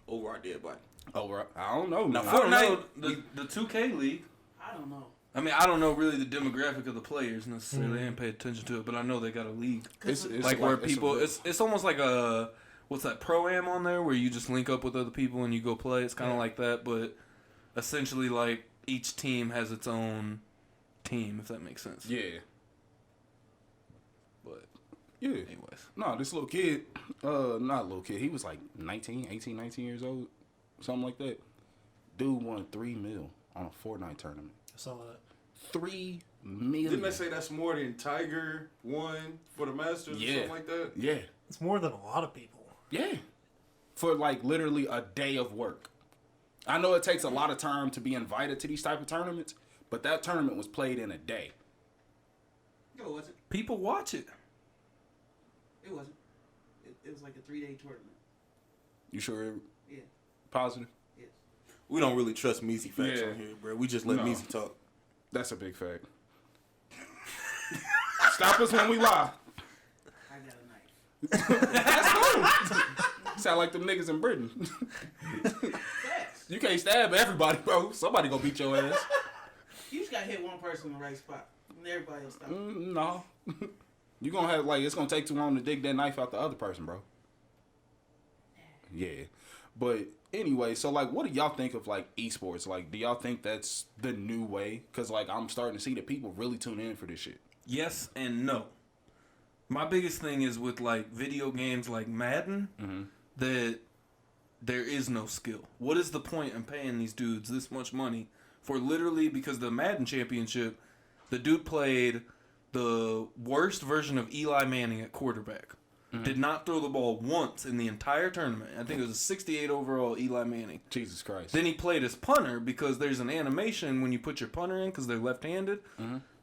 Over our dead body. Oh, I don't know. Now, man. I don't know. Fortnite, The 2K league. I don't know. I mean, I don't know really the demographic of the players necessarily. I didn't pay attention to it, but I know they got a league. It's Like where people, it's almost like a, what's that, Pro-Am on there where you just link up with other people and you go play. It's kind of like that, but essentially like each team has its own team, if that makes sense. Yeah. But Yeah. anyways. No, this little kid, not little kid, he was like 19 years old, something like that. Dude won $3 million on a Fortnite tournament. I saw that. $3 million. Didn't they say that's more than Tiger won for the Masters or something like that? Yeah. It's more than a lot of people. Yeah. For like literally a day of work. I know it takes a lot of time to be invited to these type of tournaments, but that tournament was played in a day. No, it wasn't. People watch it. It wasn't. It was like a 3-day tournament. You sure? Yeah. Positive? Yes. We don't really trust Meezy facts Yeah. on here, bro. We just let No. Meezy talk. That's a big fact. Stop us when we lie. I got a knife. Sound like them niggas in Britain. Facts. You can't stab everybody, bro. Somebody gonna beat your ass. You just gotta hit one person in the right spot. And everybody will stop. No. You gonna have, like, it's gonna take too long to dig that knife out the other person, bro. Yeah. But anyway, so, like, what do y'all think of, like, esports? Like, do y'all think that's the new way? Because, like, I'm starting to see that people really tune in for this shit. Yes and no. My biggest thing is with like video games like Madden that there is no skill. What is the point in paying these dudes this much money for literally, because the Madden championship, the dude played the worst version of Eli Manning at quarterback. Did not throw the ball once in the entire tournament. I think it was a 68 overall Eli Manning. Jesus Christ. Then he played as punter because there's an animation when you put your punter in because they're left-handed.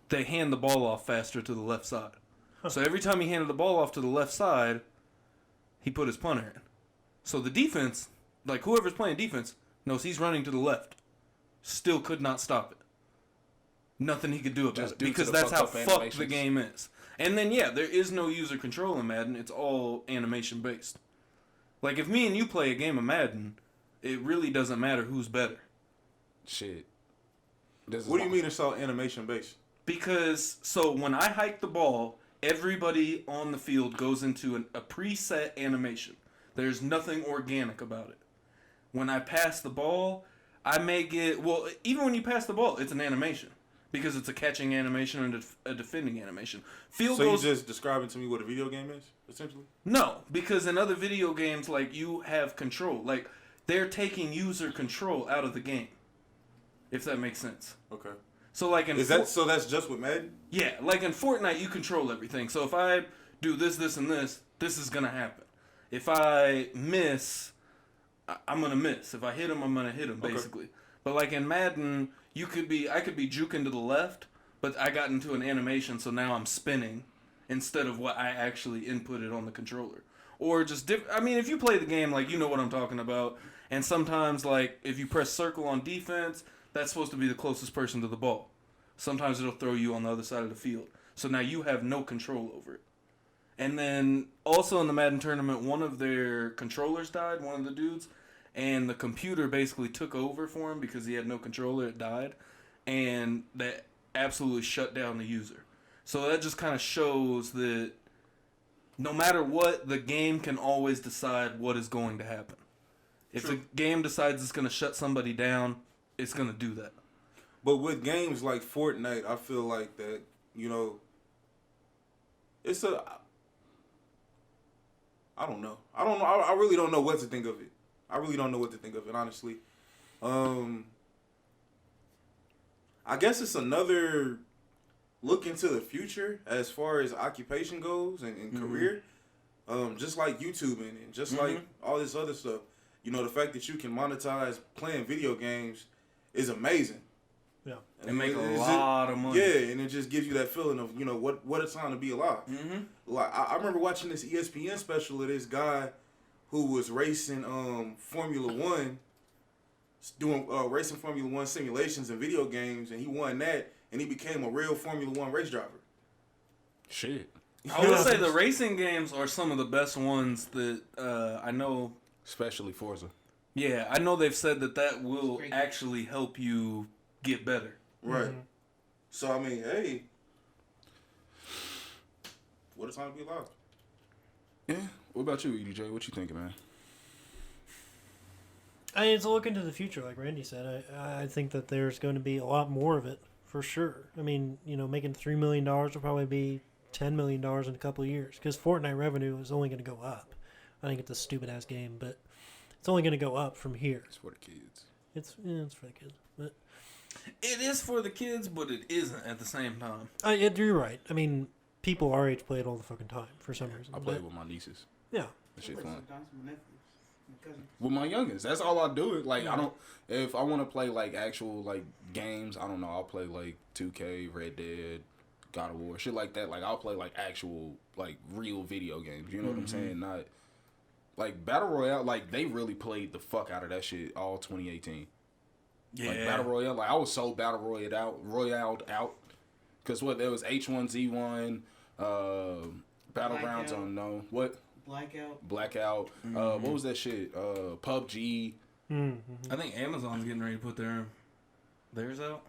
They hand the ball off faster to the left side. So every time he handed the ball off to the left side, he put his punter in. So the defense, like whoever's playing defense, knows he's running to the left. Still could not stop it. Nothing he could do about Just it due to because the that's how fucked up fucked the animations. game is. And then yeah, there is no user control in Madden. It's all animation based. Like if me and you play a game of Madden, it really doesn't matter who's better. Shit. What do you mean it's all animation based? Because, so when I hike the ball, everybody on the field goes into a preset animation. There's nothing organic about it. When I pass the ball, I may get, well, even when you pass the ball, it's an animation. Because it's a catching animation and a defending animation. Field So goals, you're just describing to me what a video game is, essentially? no, because in other video games, like, you have control. Like, they're taking user control out of the game. If that makes sense. Okay. So, like, So that's just with Madden? yeah, like in Fortnite, you control everything. So if I do this, this, and this is gonna happen. If I miss, I'm gonna miss. If I hit him, I'm gonna hit him, basically. But like in Madden, I could be juking to the left, but I got into an animation, so now I'm spinning, instead of what I actually inputted on the controller. Or just I mean, if you play the game, like, you know what I'm talking about. And sometimes, like, if you press circle on defense, that's supposed to be the closest person to the ball. Sometimes it'll throw you on the other side of the field. So now you have no control over it. And then also in the Madden tournament, one of their controllers died, one of the dudes. And the computer basically took over for him because he had no controller. It died. And that absolutely shut down the user. So that just kind of shows that no matter what, the game can always decide what is going to happen. If the game decides it's going to shut somebody down, it's going to do that. But with games like Fortnite, I feel like that, you know, it's a... I don't know. I really don't know what to think of it. I really don't know what to think of it, honestly. I guess it's another look into the future as far as occupation goes and career. Just like YouTubing and just like all this other stuff. You know, the fact that you can monetize playing video games is amazing. Yeah. And make a lot of money. Yeah, and it just gives you that feeling of, you know, what a time to be alive. Like I remember watching this ESPN special of this guy who was racing Formula One, doing racing Formula One simulations and video games, and he won that, and he became a real Formula One race driver. Shit. I would say the racing games are some of the best ones that I know. Especially Forza. Yeah, I know they've said that will actually help you get better. Right. So, I mean, hey, what a time to be alive. Yeah. What about you, EDJ? What you thinking, man? It's a look into the future, like Randy said. I think that there's going to be a lot more of it, for sure. I mean, you know, making $3 million will probably be $10 million in a couple of years, because Fortnite revenue is only going to go up. I think it's a stupid-ass game, but it's only going to go up from here. It's for the kids. It's for the kids. But it is for the kids, but it isn't at the same time. You're right. I mean, people our age play it all the fucking time, for some reason. I play it with my nieces. Yeah. That shit fun. Cousin. With my youngins, that's all I do. Like I don't. If I want to play like actual like games, I don't know. I'll play like 2K, Red Dead, God of War, shit like that. Like I'll play like actual like real video games. You know what I'm saying? Not like Battle Royale. Like they really played the fuck out of that shit all 2018. Yeah. Like Battle Royale. Like I was so Battle Royale out. Cause what there was H1Z1, Battlegrounds Unknown. What? Blackout. What was that shit? PUBG. I think Amazon's getting ready to put theirs out.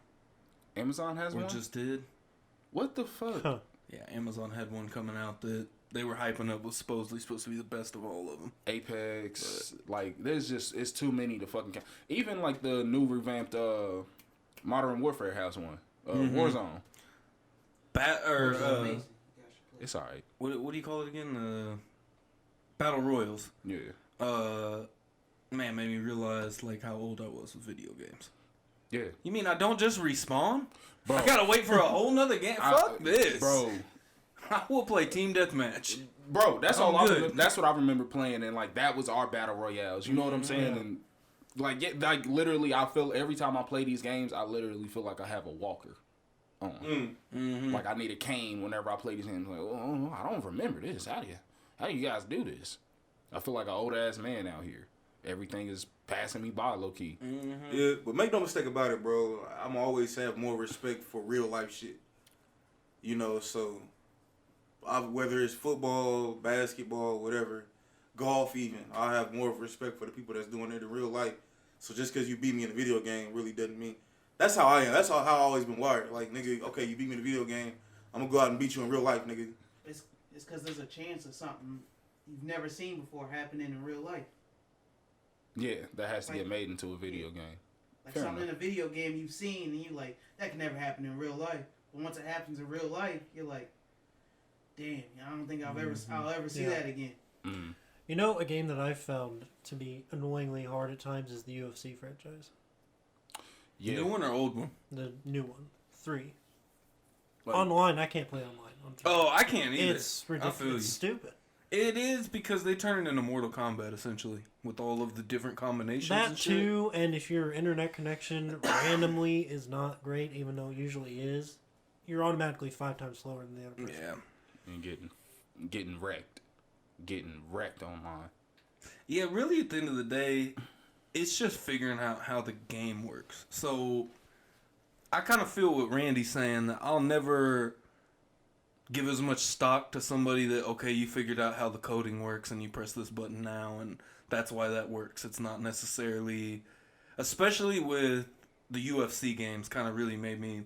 Amazon has or one? just did. What the fuck? Huh. Yeah, Amazon had one coming out that they were hyping up was supposedly supposed to be the best of all of them. Apex. Like, it's too many to fucking count. Even like the new revamped Modern Warfare has one. Warzone. It's alright. What do you call it again? Battle Royals. Yeah. Man, made me realize like how old I was with video games. Yeah. You mean I don't just respawn? Bro. I gotta wait for a whole nother game. Fuck this, bro. I will play Team Deathmatch. Bro, that's I'm all. good. That's what I remember playing, and like that was our battle royales. You know what I'm saying? Yeah. And like, like literally, I feel every time I play these games, I literally feel like I have a walker on. Like I need a cane whenever I play these games. Like, oh, I don't remember this. How do you guys do this? I feel like an old ass man out here. Everything is passing me by, low key. Yeah, but make no mistake about it, bro. I'm always have more respect for real life shit. You know, so whether it's football, basketball, whatever, golf even, I have more respect for the people that's doing it in real life. So just because you beat me in a video game really doesn't mean. That's how I am. That's how I've always been wired. Like, nigga, okay, you beat me in a video game, I'm gonna go out and beat you in real life, nigga. It's because there's a chance of something you've never seen before happening in real life. Yeah, that has to get made into a video game. Like Fair something enough. in a video game you've seen and you like, that can never happen in real life. But once it happens in real life, you're like, damn, I don't think I'll ever see that again. Mm. You know, a game that I've found to be annoyingly hard at times is the UFC franchise. Yeah. New one or old one? The new one. 3. Like, Online, I can't play online. On TV. Oh, I can't either. It's I feel ridiculous. you. It's stupid. It is because they turn it into Mortal Kombat essentially with all of the different combinations. That and shit. too, and if your internet connection randomly is not great, even though it usually is, you're automatically 5 times slower than the other person. Yeah. and getting wrecked online. Yeah, really, at the end of the day, it's just figuring out how the game works. So, I kind of feel what Randy's saying, that I'll never give as much stock to somebody that, okay, you figured out how the coding works and you press this button now and that's why that works. It's not necessarily, especially with the UFC games, kind of really made me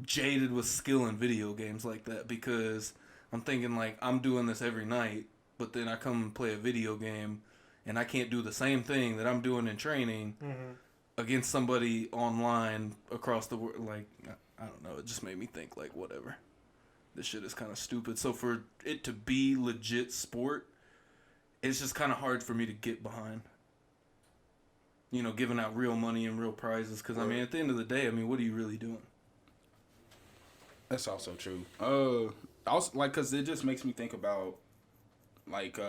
jaded with skill in video games like that, because I'm thinking like I'm doing this every night, but then I come and play a video game and I can't do the same thing that I'm doing in training against somebody online across the world. Like, I don't know, it just made me think like, whatever, this shit is kind of stupid. So for it to be legit sport, it's just kind of hard for me to get behind, you know, giving out real money and real prizes. Because I mean, at the end of the day, I mean, what are you really doing? That's also true. Also, like, cause it just makes me think about like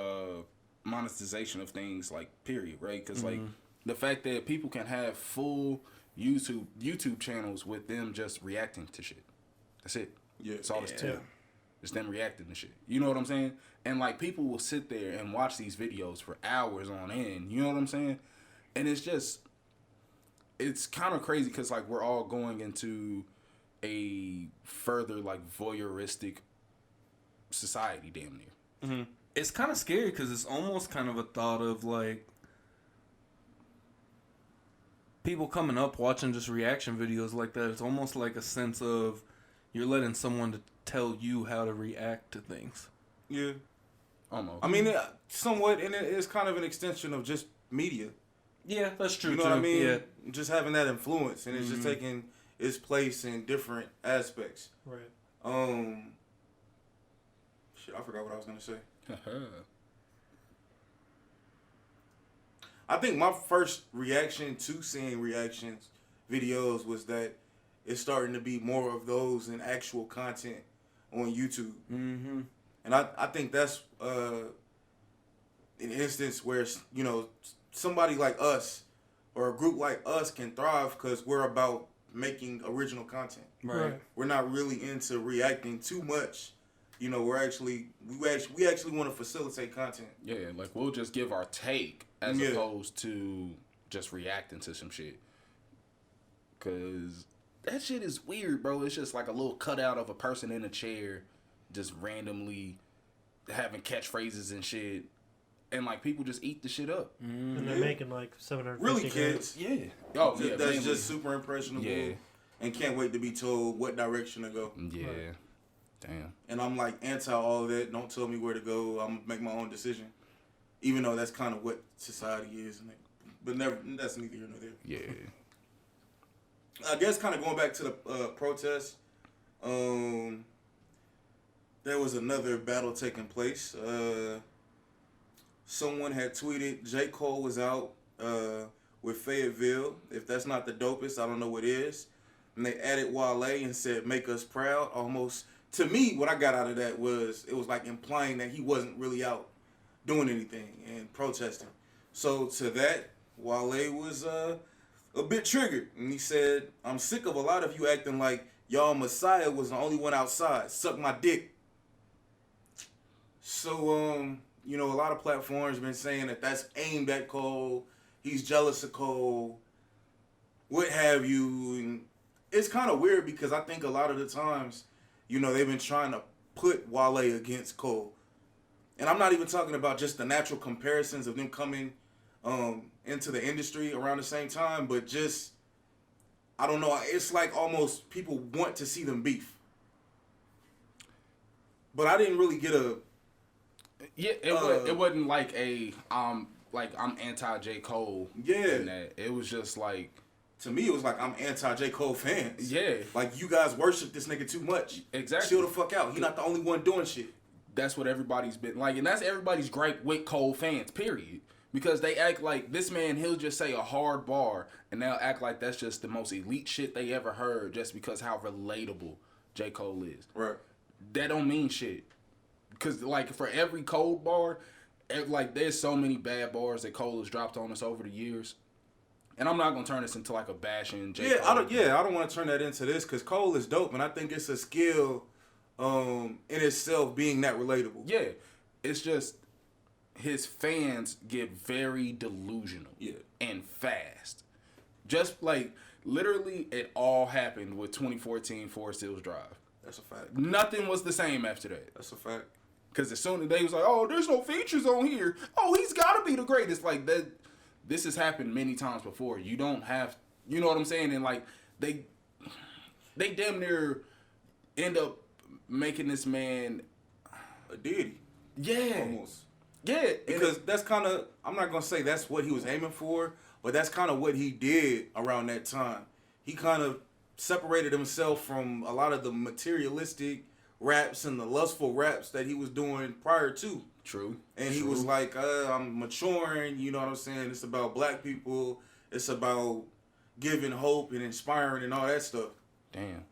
monetization of things, like, period, right? Cause like the fact that people can have full YouTube channels with them just reacting to shit. That's it. Yeah, that's all it's to. It's them reacting to shit. You know what I'm saying? And like people will sit there and watch these videos for hours on end. You know what I'm saying? And it's kind of crazy because like we're all going into a further like voyeuristic society, damn near. It's kind of scary because it's almost kind of a thought of like people coming up watching just reaction videos like that. It's almost like a sense of you're letting someone to tell you how to react to things. Yeah. Almost. I mean, somewhat, and it is kind of an extension of just media. Yeah, that's true. You know too. what I mean? Yeah. Just having that influence, and it's just taking its place in different aspects. Right. Shit, I forgot what I was gonna say. I think my first reaction to seeing reactions videos was that it's starting to be more of those in actual content on YouTube. And I think that's an instance where, you know, somebody like us or a group like us can thrive because we're about making original content. Right. We're not really into reacting too much. You know, we actually want to facilitate content. Yeah, like we'll just give our take as opposed to just reacting to some shit. Cause that shit is weird, bro. It's just like a little cutout of a person in a chair, just randomly having catchphrases and shit, and like people just eat the shit up. And they're making like 750 Really, kids. Yeah. Oh, yeah. That's mainly. just super impressionable. Yeah. And can't wait to be told what direction to go. Yeah. Right. Damn. And I'm like anti all of that. Don't tell me where to go. I'm gonna make my own decision. Even though that's kind of what society is, but never. That's neither here nor there. Yeah. I guess kind of going back to the protests. There was another battle taking place. Someone had tweeted J. Cole was out with Fayetteville. If that's not the dopest, I don't know what is. And they added Wale and said, "Make us proud." Almost, to me, what I got out of that was, it was like implying that he wasn't really out doing anything and protesting. So to that, Wale was a bit triggered. And he said, "I'm sick of a lot of you acting like y'all Messiah was the only one outside. Suck my dick." So, you know, a lot of platforms been saying that that's aimed at Cole. He's jealous of Cole. What have you. And it's kind of weird because I think a lot of the times, you know, they've been trying to put Wale against Cole. And I'm not even talking about just the natural comparisons of them coming into the industry around the same time, but just, I don't know, it's like almost people want to see them beef. But I didn't really get a... Yeah, it wasn't like I'm anti J. Cole. Yeah. In that. It was just like... To me, it was like, I'm anti J. Cole fans. Yeah. Like, you guys worship this nigga too much. Exactly. Chill the fuck out. He not the only one doing shit. That's what everybody's been like, and that's everybody's gripe with Cole fans, period. Because they act like this man, he'll just say a hard bar, and they'll act like that's just the most elite shit they ever heard just because how relatable J. Cole is. Right. That don't mean shit. Because, like, for every cold bar, like, there's so many bad bars that Cole has dropped on us over the years. And I'm not going to turn this into, like, a bashing J. Cole. I don't want to turn that into this because Cole is dope, and I think it's a skill in itself being that relatable. Yeah, it's just his fans get very delusional. Yeah. And fast. Just like literally, it all happened with 2014 Forest Hills Drive. That's a fact. Nothing was the same after that. That's a fact. Because as soon as they was like, oh, there's no features on here. Oh, he's got to be the greatest. Like that. This has happened many times before. You don't have, you know what I'm saying? And like they damn near end up making this man a deity. Yeah. Almost. Yeah. Because that's kind of, I'm not going to say that's what he was aiming for, but that's kind of what he did around that time. He kind of separated himself from a lot of the materialistic raps and the lustful raps that he was doing prior to. True. And he was like, I'm maturing, you know what I'm saying? It's about black people. It's about giving hope and inspiring and all that stuff. Damn.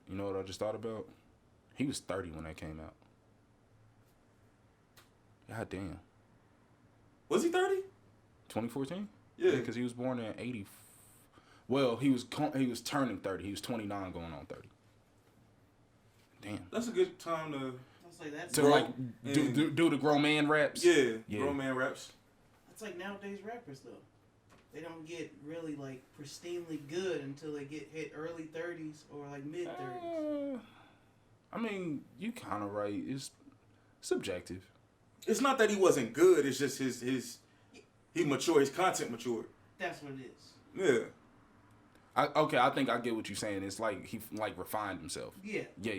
You know what I just thought about? He was 30 when that came out. God damn. Was he 30? 2014? Yeah. Because he was born in 80. Well, he was turning 30. He was 29 going on 30. Damn. That's a good time to... Like that's to like do the grown man raps. Yeah, grown man raps. That's like nowadays rappers though. They don't get really like pristinely good until they get hit early 30s or like mid 30s. I mean, you kind of right. It's subjective. It's not that he wasn't good. It's just he matured. His content matured. That's what it is. Yeah. I think I get what you're saying. It's like he like refined himself. Yeah. Yeah.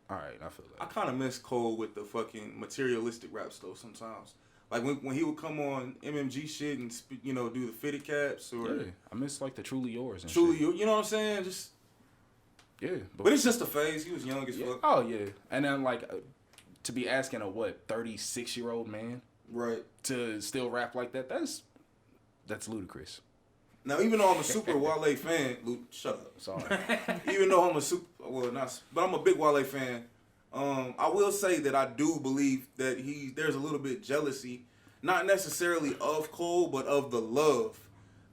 All right, I feel that. I kind of miss Cole with the fucking materialistic raps though sometimes. Like when he would come on MMG shit and do the fitted caps or I miss like the Truly Yours and Truly shit. You know what I'm saying? Just yeah, but it's just a phase. He was young as fuck. Oh yeah, and then like to be asking a 36-year-old man right to still rap like that's ludicrous. Now, even though I'm a super Wale fan, Luke, shut up. Sorry. Even though I'm but I'm a big Wale fan. I will say that I do believe that there's a little bit jealousy, not necessarily of Cole, but of the love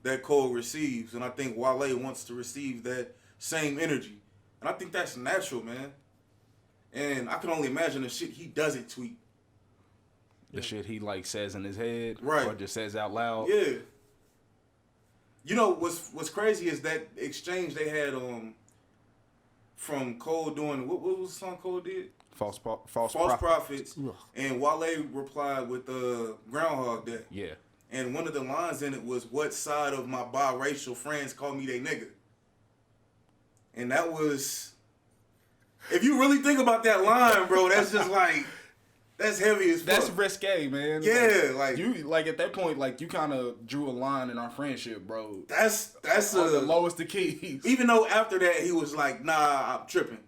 that Cole receives, and I think Wale wants to receive that same energy, and I think that's natural, man. And I can only imagine the shit he doesn't tweet. The shit he like says in his head, right, or just says out loud. Yeah. You know what's crazy is that exchange they had from Cole doing what was the song Cole did? False Prophets. And Wale replied with Groundhog Day. Yeah. And one of the lines in it was, "What side of my biracial friends call me they nigga?" And that was, if you really think about that line, bro, that's just like, that's heavy as fuck. That's risque, man. Yeah, like you like at that point, like you kind of drew a line in our friendship, bro. That's the lowest of keys. Even though after that he was like, "Nah, I'm tripping."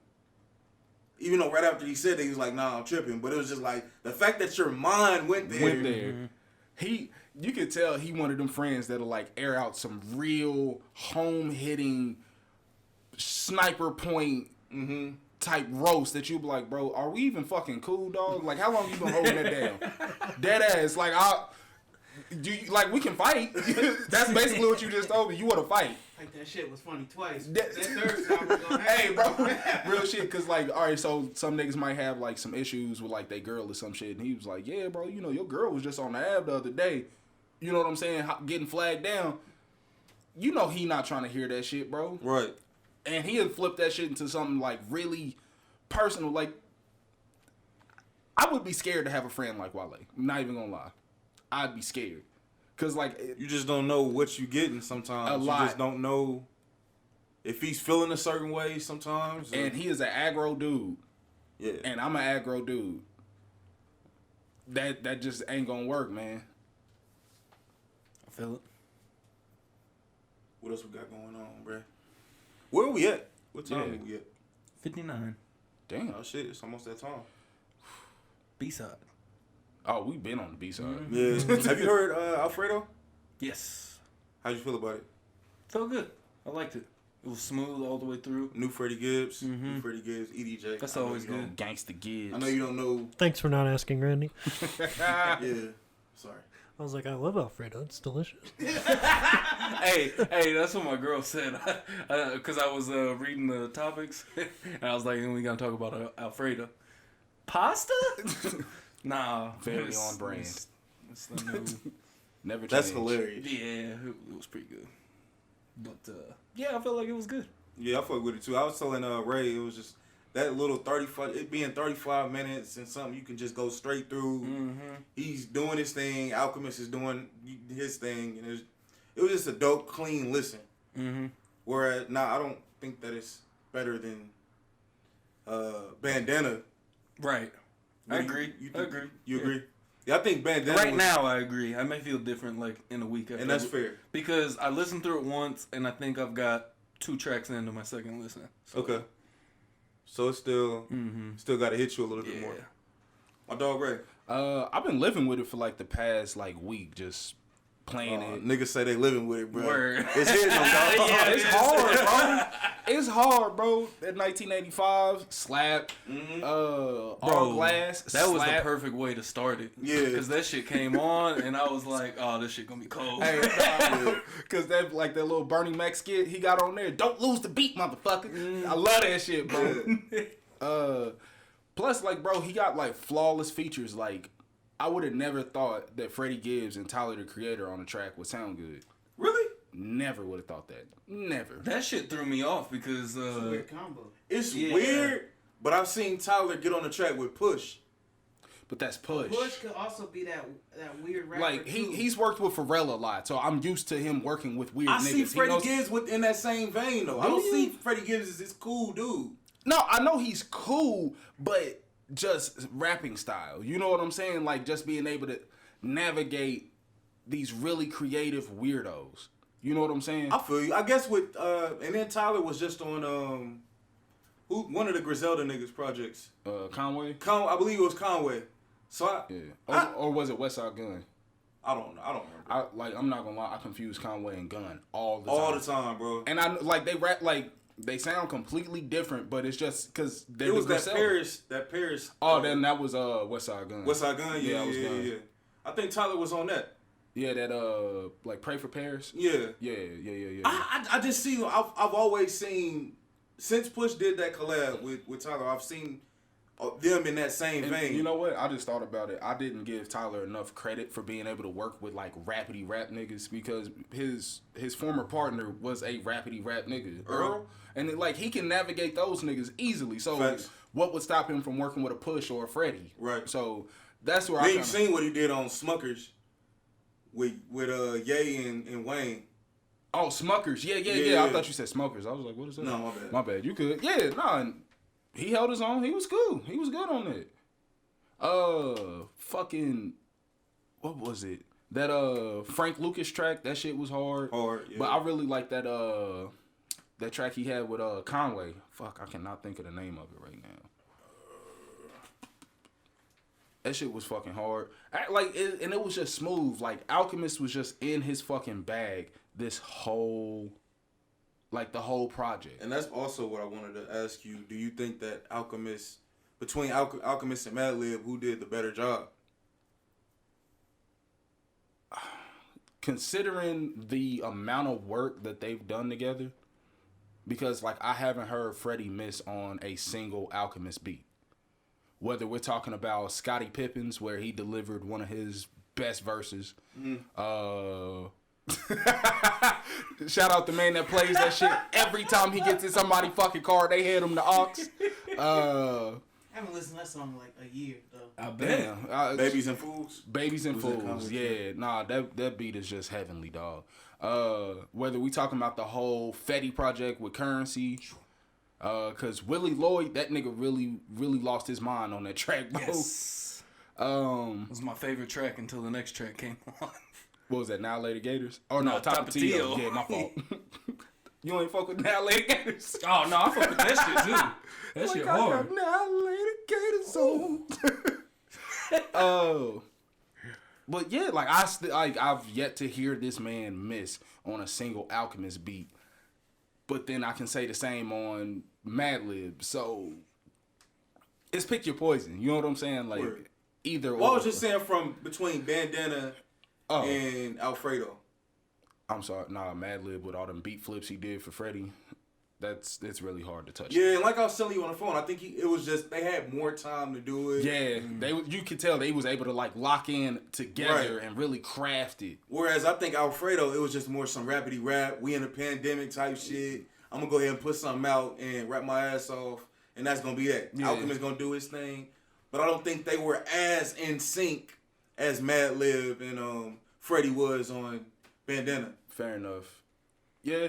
Even though right after he said that he was like, "Nah, I'm tripping," but it was just like the fact that your mind went there. Mm-hmm. You could tell he one of them friends that'll like air out some real home hitting sniper point. Mm-hmm. Type roast that you be like, bro, are we even fucking cool, dog? Like, how long you been holding that down? Dead ass. Like, we can fight. That's basically what you just told me. You want to fight. Like, that shit was funny twice. That third time was gonna happen. Hey, bro. Real shit. Because, like, all right, so some niggas might have, like, some issues with, like, their girl or some shit. And he was like, yeah, bro, your girl was just on the Ave the other day. You know what I'm saying? Getting flagged down. You know he not trying to hear that shit, bro. Right. And he'll flip that shit into something like really personal. Like, I would be scared to have a friend like Wale. I'm not even gonna lie. I'd be scared. Cause like you just don't know what you getting sometimes. A lot. You just don't know if he's feeling a certain way sometimes. And he is an aggro dude. Yeah. And I'm an aggro dude. That just ain't gonna work, man. I feel it. What else we got going on, bruh? Where are we at? What time are we at? 59. Damn. Oh shit, it's almost that time. B-side. Oh, we been on the B-side. Mm-hmm. Yeah. Have you heard Alfredo? Yes. How'd you feel about it? Felt good. I liked it. It was smooth all the way through. New Freddie Gibbs. New Freddie Gibbs, EDJ. That's always good. Gangsta Gibbs. I know you don't know. Thanks for not asking, Randy. Yeah. Sorry. I was like, I love Alfredo. It's delicious. Hey, that's what my girl said. Because I was reading the topics, and I was like, we gotta talk about Alfredo. Pasta? Nah. Very on brand. It's the new... Never change. That's hilarious. Yeah, it was pretty good. But, yeah, I felt like it was good. Yeah, I fuck with it too. I was telling Ray, it was just that little 35, it being 35 minutes and something you can just go straight through. Mm-hmm. He's doing his thing. Alchemist is doing his thing. And it was just a dope, clean listen. Mm-hmm. Whereas, now I don't think that it's better than Bandana. Right. I agree. I agree. You agree? Yeah, I think Bandana Right now, I agree. I may feel different, like, in a week. And that's fair. Because I listened through it once, and I think I've got 2 tracks into my second listen. So. Okay. So it's still got to hit you a little bit more. My dog Ray. I've been living with it for like the past like week, just playing it. Niggas say they living with it, bro. Word. It's hitting them, dog. Yeah, it's hard, bro. It's hard, bro. That 1985 slap, all glass. That was the slap. perfect way to start it. Yeah. Because that shit came on, and I was like, oh, this shit gonna be cold. Hey, because that like that little Bernie Mac skit he got on there. Don't lose the beat, motherfucker. I love that shit, bro. Plus, like, bro, he got like flawless features. Like, I would have never thought that Freddie Gibbs and Tyler the Creator on the track would sound good. Really? Never would have thought that. Never. That shit threw me off because It's a weird combo. It's weird, but I've seen Tyler get on the track with Push. But that's Push. Push could also be that weird rapper. Like he's worked with Pharrell a lot, so I'm used to him working with weird I niggas. see Freddie Gibbs in that same vein though. I don't see Freddie Gibbs as this cool dude. No, I know he's cool, but just rapping style. You know what I'm saying? Like just being able to navigate these really creative weirdos. You know what I'm saying? I feel you. I guess with and then Tyler was just on one of the Griselda niggas projects. Conway? I believe it was Conway. So or was it Westside Gun? I don't know. I don't remember. I'm not gonna lie, I confuse Conway and Gun all the time. All the time, bro. And I like they rap like they sound completely different, but it's just because it was that Paris. Oh, then that was Westside Gun. Westside Gun, yeah. I think Tyler was on that. Yeah, that like Pray for Paris. Yeah. I just see. I've always seen since Push did that collab with Tyler. I've seen them in that same vein. You know what? I just thought about it. I didn't give Tyler enough credit for being able to work with like rapidy rap niggas because his former partner was a rapidy rap nigga, Earl, and like he can navigate those niggas easily. So Facts. What would stop him from working with a Push or a Freddie? Right. So that's where I I ain't seen what he did on Smuckers with Ye and Wayne. Oh, Smuckers. Yeah. I thought you said Smokers. I was like, what is that? No, my bad. My bad. You could. Yeah, no. He held his own. He was cool. He was good on that. Fucking, what was it? That Frank Lucas track. That shit was hard. Yeah. But I really like that that track he had with Conway. Fuck, I cannot think of the name of it right now. That shit was fucking hard. And it was just smooth. Like Alchemist was just in his fucking bag this whole. Like the whole project. And that's also what I wanted to ask you. Do you think that between Alchemist and Madlib, who did the better job? Considering the amount of work that they've done together, because like I haven't heard Freddie miss on a single Alchemist beat. Whether we're talking about Scottie Pippen's, where he delivered one of his best verses. Shout out the man that plays that shit every time he gets in somebody fucking car. They hit him the aux. I haven't listened to that song in like a year though. I bet. Babies and Fools. Babies and Fools. Yeah, nah, that beat is just heavenly, dog. Whether we talking about the whole Fetty project with Currency, cause Willie Lloyd, that nigga really lost his mind on that track, bro. Yes. It was my favorite track until the next track came on. What was that, Now Later Gators? Oh, no, Tapatio. Yeah, my fault. You ain't fuck with Now Later Gators? Oh, no, I fuck with that shit, too. That shit hard. Now Later Gators on. But yeah, like, I've yet to hear this man miss on a single Alchemist beat. But then I can say the same on Madlib. So, it's pick your poison. You know what I'm saying? Like, either or. Well, I was just saying between Bandana and Alfredo. I'm sorry, Madlib with all them beat flips he did for Freddie. It's really hard to touch. Yeah, and like I was telling you on the phone, I think it was just they had more time to do it. Yeah, you could tell they was able to like lock in together and really craft it. Whereas I think Alfredo, it was just more some rapidy rap. We in a pandemic type shit. I'm gonna go ahead and put something out and rap my ass off, and that's gonna be that. Yeah. Alchemist gonna do his thing, but I don't think they were as in sync as Madlib and Freddie was on Bandana. Fair enough. Yeah,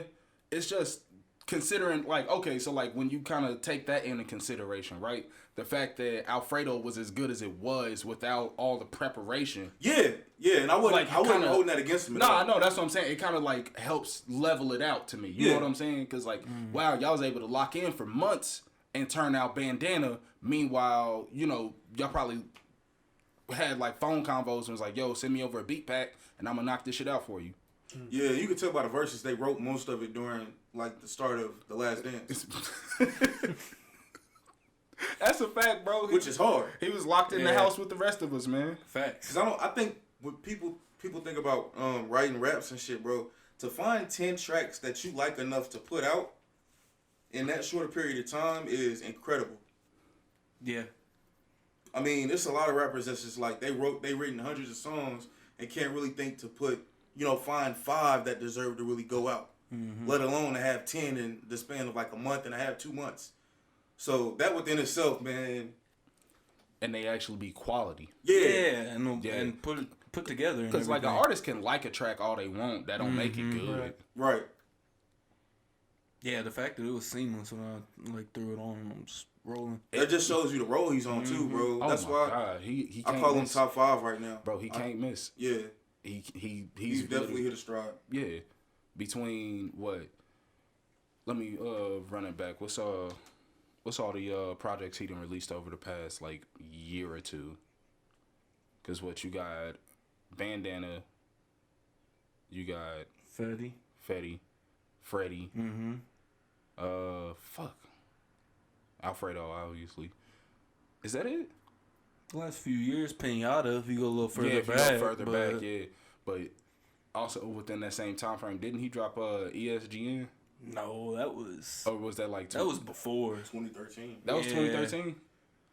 it's just considering, like, okay, so, like, when you kind of take that into consideration, right? The fact that Alfredo was as good as it was without all the preparation. Yeah, and I wasn't holding that against him. Nah, no, that's what I'm saying. It kind of, like, helps level it out to me. You know what I'm saying? Because, like, wow, y'all was able to lock in for months and turn out Bandana. Meanwhile, you know, y'all probably had, like, phone convos and was like, yo, send me over a beat pack and I'm going to knock this shit out for you. Yeah, you could tell by the verses they wrote most of it during like the start of The Last Dance. That's a fact, bro. Which is hard. He was locked in the house with the rest of us, man. Facts. Cause I think when people think about writing raps and shit, bro, to find 10 tracks that you like enough to put out in that short period of time is incredible. Yeah. I mean, there's a lot of rappers that's just like they written hundreds of songs and can't really think to put, find 5 that deserve to really go out. Let alone to have 10 in the span of like a month and a half, 2 months. So that within itself, man. And they actually be quality. Yeah, and put together. Because like an artist can like a track all they want, that don't make it good. Right. Yeah, the fact that it was seamless when I like threw it on and I'm just rolling. That just shows you the role he's on too, bro. Oh That's my why God. He I can't call him miss. top 5 right now. Bro, he can't miss. Yeah. He's definitely hit a stride. Yeah. Between what? Let me run it back. What's all the projects he done released over the past like year or two? Cause what you got, Bandana. You got Freddie. Freddie. Fuck. Alfredo, obviously. Is that it? The last few years, Pinata. If you go a little further If you back, go further back, yeah. But also within that same time frame, didn't he drop ESGN? No, that was. Or was that like that was before 2013. That was 2013.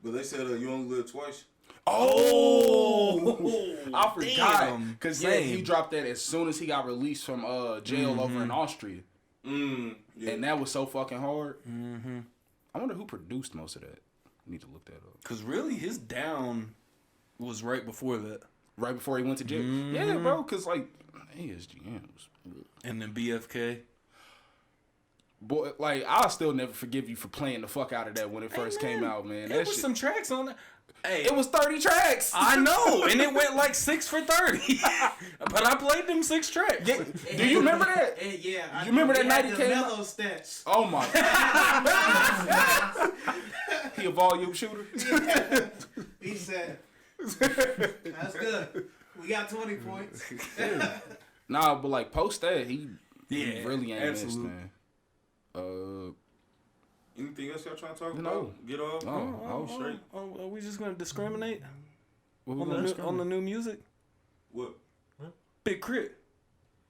But they said you only live twice. Oh, I forgot. Because Damn. he dropped that as soon as he got released from jail over in Austria. Yeah. And that was so fucking hard. I wonder who produced most of that. I need to look that up. Because really, his down was right before that. Right before he went to jail. Yeah, bro. Because like ESGN was. And then BFK. Boy, like I'll still never forgive you for playing the fuck out of that when it first came out, man. There was some tracks on that. Hey, it was 30 tracks. I know, and it went like 6 for 30. But I played them 6 tracks. Yeah. Do you remember that? Yeah. You remember that night he he came mellow out? stats. Oh my God. He a volume shooter. He said, "That's good. We got 20 points." Nah, but like post that, he really ain't absolutely. missed, man. Anything else y'all trying to talk No. about? Get off? Oh, straight. Are we just gonna discriminate What we on gonna the discriminate? new music? What? Big Crit.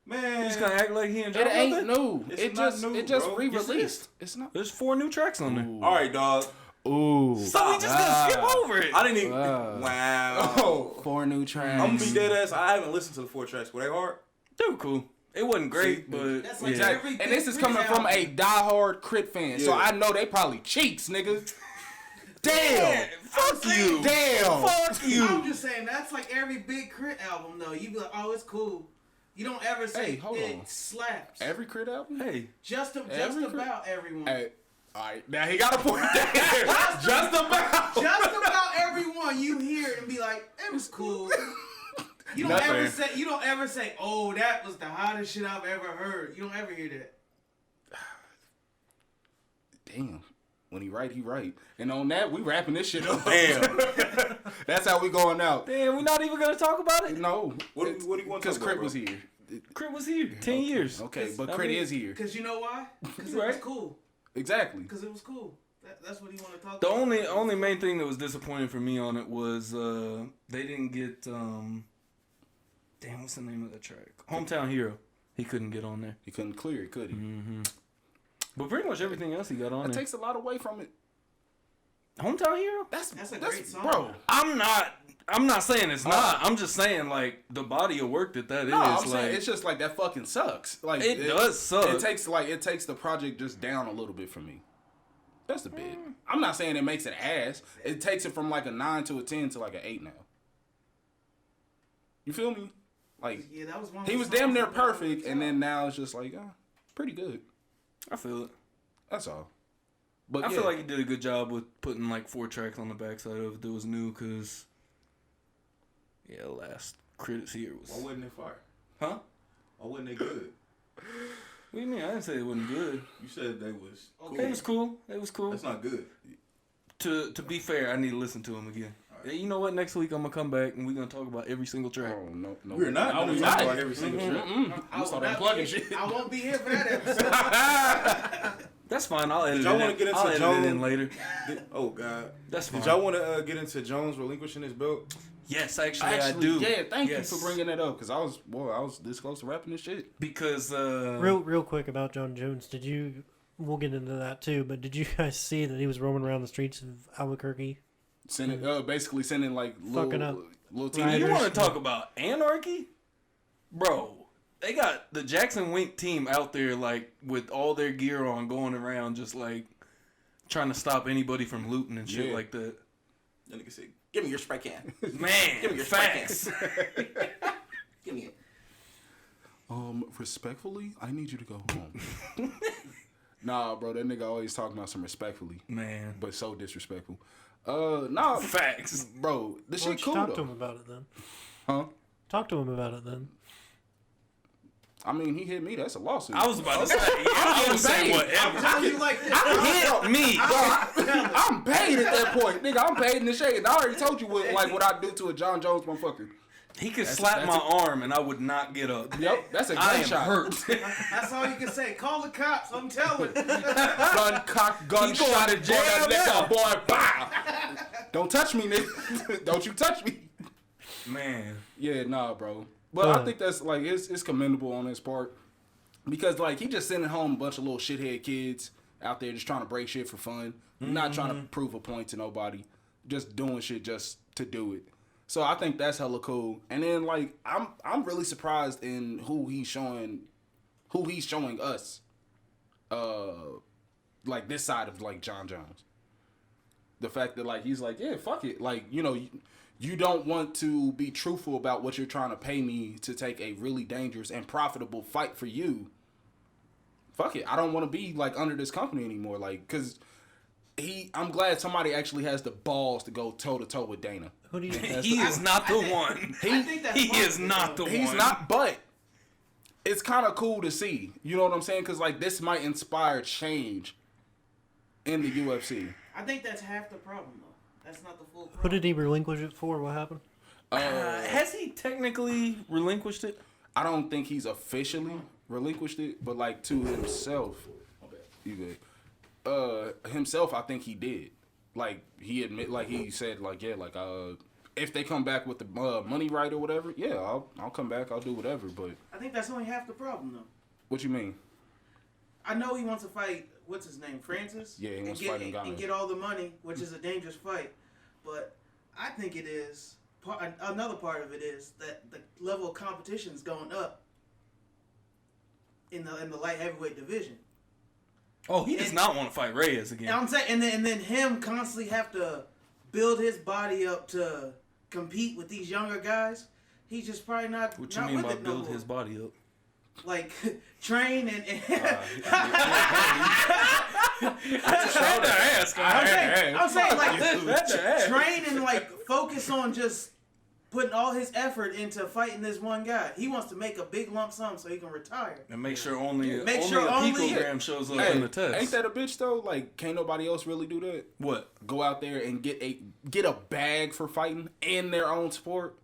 Man. He's gonna act like he ain't It dropped ain't nothing? new. It's It not just new, it just bro. re-released. It's not. There's 4 new tracks on there. All right, dog. Ooh. So we just gonna skip over it. I didn't even. Wow. Wow. Oh, 4 new tracks. I'm gonna be dead ass. I haven't listened to the 4 tracks. Were they hard? They were cool. It wasn't great, but That's like yeah. every And this is Crit coming from a album. diehard Crit fan, so Yeah. I know they probably cheeks, nigga. Damn. Fuck you. Damn. Fuck you. I'm just saying that's like every Big Crit album though. You be like, "Oh, it's cool." You don't ever say Hey, hold it on. slaps. Every Crit album? Hey, just every Crit- about everyone. Hey. All right, now he got a point there. Just about. Just about everyone you hear and be like, "It was cool." You don't ever say, "Oh, that was the hottest shit I've ever heard." You don't ever hear that. Damn. When he right. And on that, we wrapping this shit up. Damn. That's how we going out. damn, we're not even gonna talk about it. No. What do you want to talk Because about, Crit bro? was here. Crit was here 10 years. Okay, but I Crit mean, is here. Because you know why? Because it Right. was cool. Exactly. Because it was cool. That's what he want to talk The about. only main thing that was disappointing for me on it was they didn't get Damn, what's the name of that track? Hometown Hero. He couldn't get on there. He couldn't clear it, could he? Mm-hmm. But pretty much everything else he got on It there. takes a lot away from it. Hometown Hero? That's a great song. Bro, I'm not saying it's not. I'm just saying like the body of work that is. no, I'm like, saying it's just like that fucking sucks. Like it does suck. It takes the project just down a little bit for me. That's the bit. I'm not saying it makes it ass. It takes it from like a 9 to a 10 to like an 8 now. You feel me? Like Yeah, that was one. he was damn near perfect, and then now it's just like pretty good. I feel it. That's all. But I yeah. feel like he did a good job with putting like 4 tracks on the backside of it that was new, cause yeah, last Critics here was. Why wasn't it fire? Huh? Why wasn't they good? What do you mean? I didn't say it wasn't good. You said they was cool. It was cool. It was cool. That's not good. To be fair, I need to listen to him again. Right. Hey, you know what? Next week I'm gonna come back and we're gonna talk about every single track. Oh no, We're not No, going we to talk not. about every single track. I will started not plugging be- shit. I won't be here for that episode. That's fine. I'll edit y'all it. wanna get into I'll edit Jones? it in later. Oh God. That's fine. Did y'all want to get into Jones relinquishing his belt? Yes, actually, I do. Yeah, thank Yes. you for bringing that up because I was this close to wrapping this shit. Because Real quick about Jon Jones. We'll get into that too, but did you guys see that he was roaming around the streets of Albuquerque? Basically sending like Fucking up little you teenagers. want to talk about anarchy, bro? They got the Jackson Wink team out there like with all their gear on, going around just like trying to stop anybody from looting and shit Yeah. like that. That nigga said, "Give me your spray can. Man, Give me your facts. Give me it." Respectfully, I need you to go home. Nah, bro, that nigga always talking about some respectfully, Man, but so disrespectful. Nah, facts. bro, this Why shit don't you cool talk though. to him about it then? Huh? Talk to him about it then. I mean, he hit me. That's a lawsuit. I was about to say, I would say I'm whatever. telling you like this. Hit me. I'm paid at that point, nigga. I'm paid in the shade. I already told you what I do to a Jon Jones motherfucker. He could slap my arm and I would not get up. Yep, that's a I am gunshot. hurt. That's all you can say. Call the cops. I'm telling. Gunshot to at jail jail, now. boy. Bow. Don't touch me, nigga. Don't you touch me. Man, Yeah, nah, bro. But I think that's like it's commendable on his part because like he just sending home a bunch of little shithead kids out there just trying to break shit for fun, not trying to prove a point to nobody, just doing shit just to do it. So I think that's hella cool. And then like I'm really surprised in who he's showing us, like this side of like Jon Jones. The fact that like he's like, yeah, fuck it, like you don't want to be truthful about what you're trying to pay me to take a really dangerous and profitable fight for you. Fuck it, I don't want to be like under this company anymore, like because. I'm glad somebody actually has the balls to go toe to toe with Dana. Who do you? he is not the one. I think that's He smart. is not the one. He's not, but it's kind of cool to see. You know what I'm saying? Because like this might inspire change in the UFC. I think that's half the problem, though. That's not the full problem. Who did he relinquish it for? What happened? Has he technically relinquished it? I don't think he's officially relinquished it, but like to himself, you good. Himself, I think he did. Like he said, like yeah, like if they come back with the money right or whatever, yeah, I'll come back, I'll do whatever. But I think that's only half the problem, though. what you mean? I know he wants to fight, what's his name, Francis? Yeah, he wants to fight Ngannou. And get all the money, which is a dangerous fight. But I think it is, another part of it is that the level of competition is going up in the light heavyweight division. Oh, he does not want to fight Reyes again. And I'm saying, and then him constantly have to build his body up to compete with these younger guys. He's just probably not. What you not mean with by it no build more. his body up? Like train and. I'm saying like train and like focus on just putting all his effort into fighting this one guy. He wants to make a big lump sum so he can retire. And make sure only a only- picogram shows up Hey, in the test. ain't that a bitch though? Like, can't nobody else really do that? What? Go out there and get a bag for fighting in their own sport.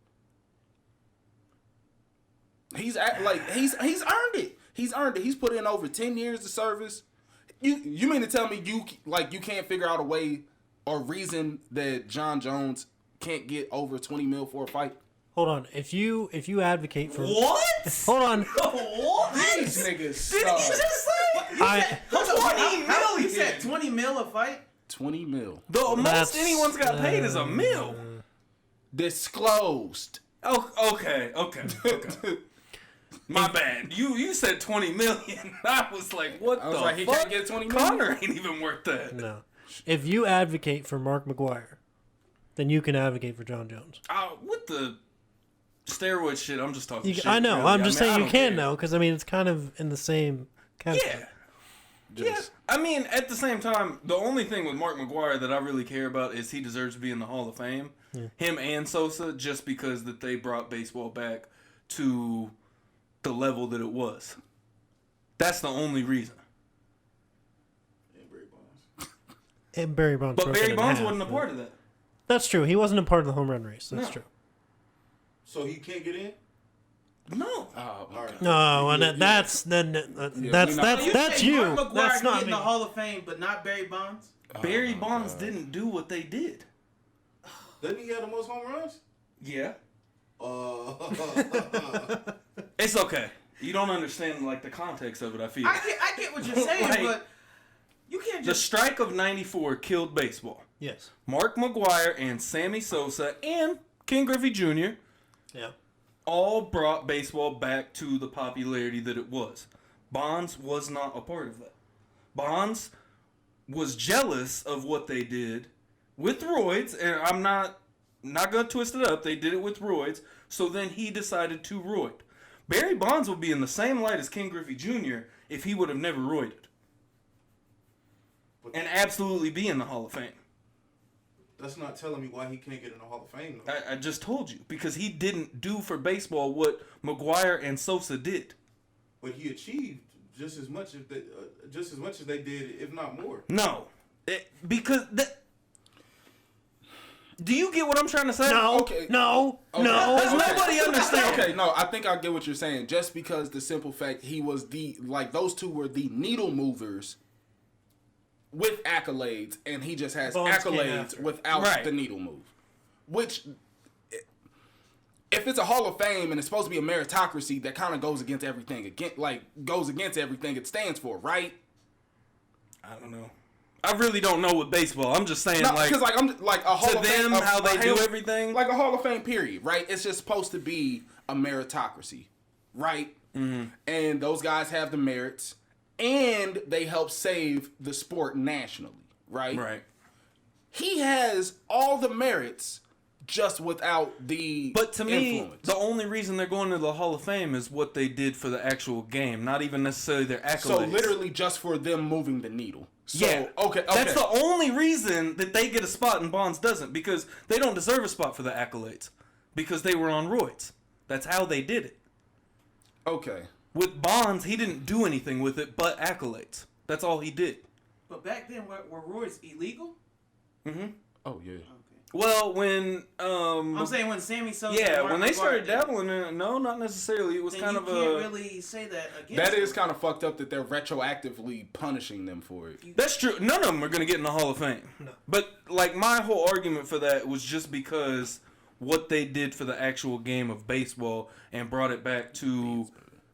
He's earned it. He's earned it. He's put in over 10 years of service. You mean to tell me you can't figure out a way or reason that Jon Jones can't get over 20 mil for a fight? Hold on. If you advocate for What? hold on. What? These niggas Did he suck. just say? 20 million. You said 20 mil a fight? 20 mil. The most That's- anyone's got paid is a mil. Disclosed. Oh, okay. My bad. You said 20 million. I was like, what I was the like, he fuck? can't get 20 million? Connor ain't even worth that. No. If you advocate for Mark McGuire, then you can advocate for Jon Jones. With the steroid shit, I'm just talking shit. I know. really. I'm just I mean, I saying you don't can care. though, because I mean it's kind of in the same category. Yeah. I mean, at the same time, the only thing with Mark McGuire that I really care about is he deserves to be in the Hall of Fame. Yeah. Him and Sosa, just because that they brought baseball back to the level that it was. That's the only reason. And Barry Bonds. But broke it Barry in Bonds half, wasn't a but- part of that. That's true. He wasn't a part of the home run race. That's No. true. So he can't get in? No. Oh, All right. No, and Yeah, that's then that's we not- that's saying you. Mark McGuire That's can not get in me. the Hall of Fame, but not Barry Bonds? Barry Bonds didn't do what they did. Doesn't he have the most home runs? Yeah. Uh, It's okay. You don't understand like the context of it, I feel. I get what you're saying, Like, but you can't The just... strike of 94 killed baseball. Yes. Mark McGuire and Sammy Sosa and Ken Griffey Jr. Yeah. all brought baseball back to the popularity that it was. Bonds was not a part of that. Bonds was jealous of what they did with roids, and I'm not gonna twist it up. They did it with roids, so then he decided to roid. Barry Bonds would be in the same light as Ken Griffey Jr. if he would have never roided, and absolutely be in the Hall of Fame. that's not telling me why he can't get in the Hall of Fame, though. I just told you, because he didn't do for baseball what McGuire and Sosa did. But he achieved just as much as they did, if not more. No, because do you get what I'm trying to say? No. Okay. No. Okay. No. Does nobody understand? Okay, no, I think I get what you're saying. Just because the simple fact he was those two were the needle movers with accolades, and he just has Bonds came accolades after. without Right. the needle move. Which, if it's a Hall of Fame and it's supposed to be a meritocracy, that kind of goes against everything. Goes against everything it stands for, right? I don't know. I really don't know with baseball. I'm just saying, No, like, because I'm like a Hall to of Fame, them, how they do everything. like a Hall of Fame period, right? It's just supposed to be a meritocracy, right? Mm-hmm. And those guys have the merits, and they help save the sport nationally, right? Right. He has all the merits, just without the But to me, influence. the only reason they're going to the Hall of Fame is what they did for the actual game, not even necessarily their accolades. So literally just for them moving the needle. So, Yeah. Okay. That's the only reason that they get a spot and Bonds doesn't, because they don't deserve a spot for the accolades, because they were on roids. That's how they did it. Okay. With Bonds, he didn't do anything with it but accolades. That's all he did. But back then, were roids illegal? Mm-hmm. Oh yeah. Okay. Well, when I'm saying when Sammy Sosa... yeah, and Mark when they McGuire started did it, dabbling in it, no, not necessarily. It was then kind you of can't a. really say that against That is them. kind of fucked up that they're retroactively punishing them for it. That's true. None of them are gonna get in the Hall of Fame. No. But like my whole argument for that was just because what they did for the actual game of baseball and brought it back to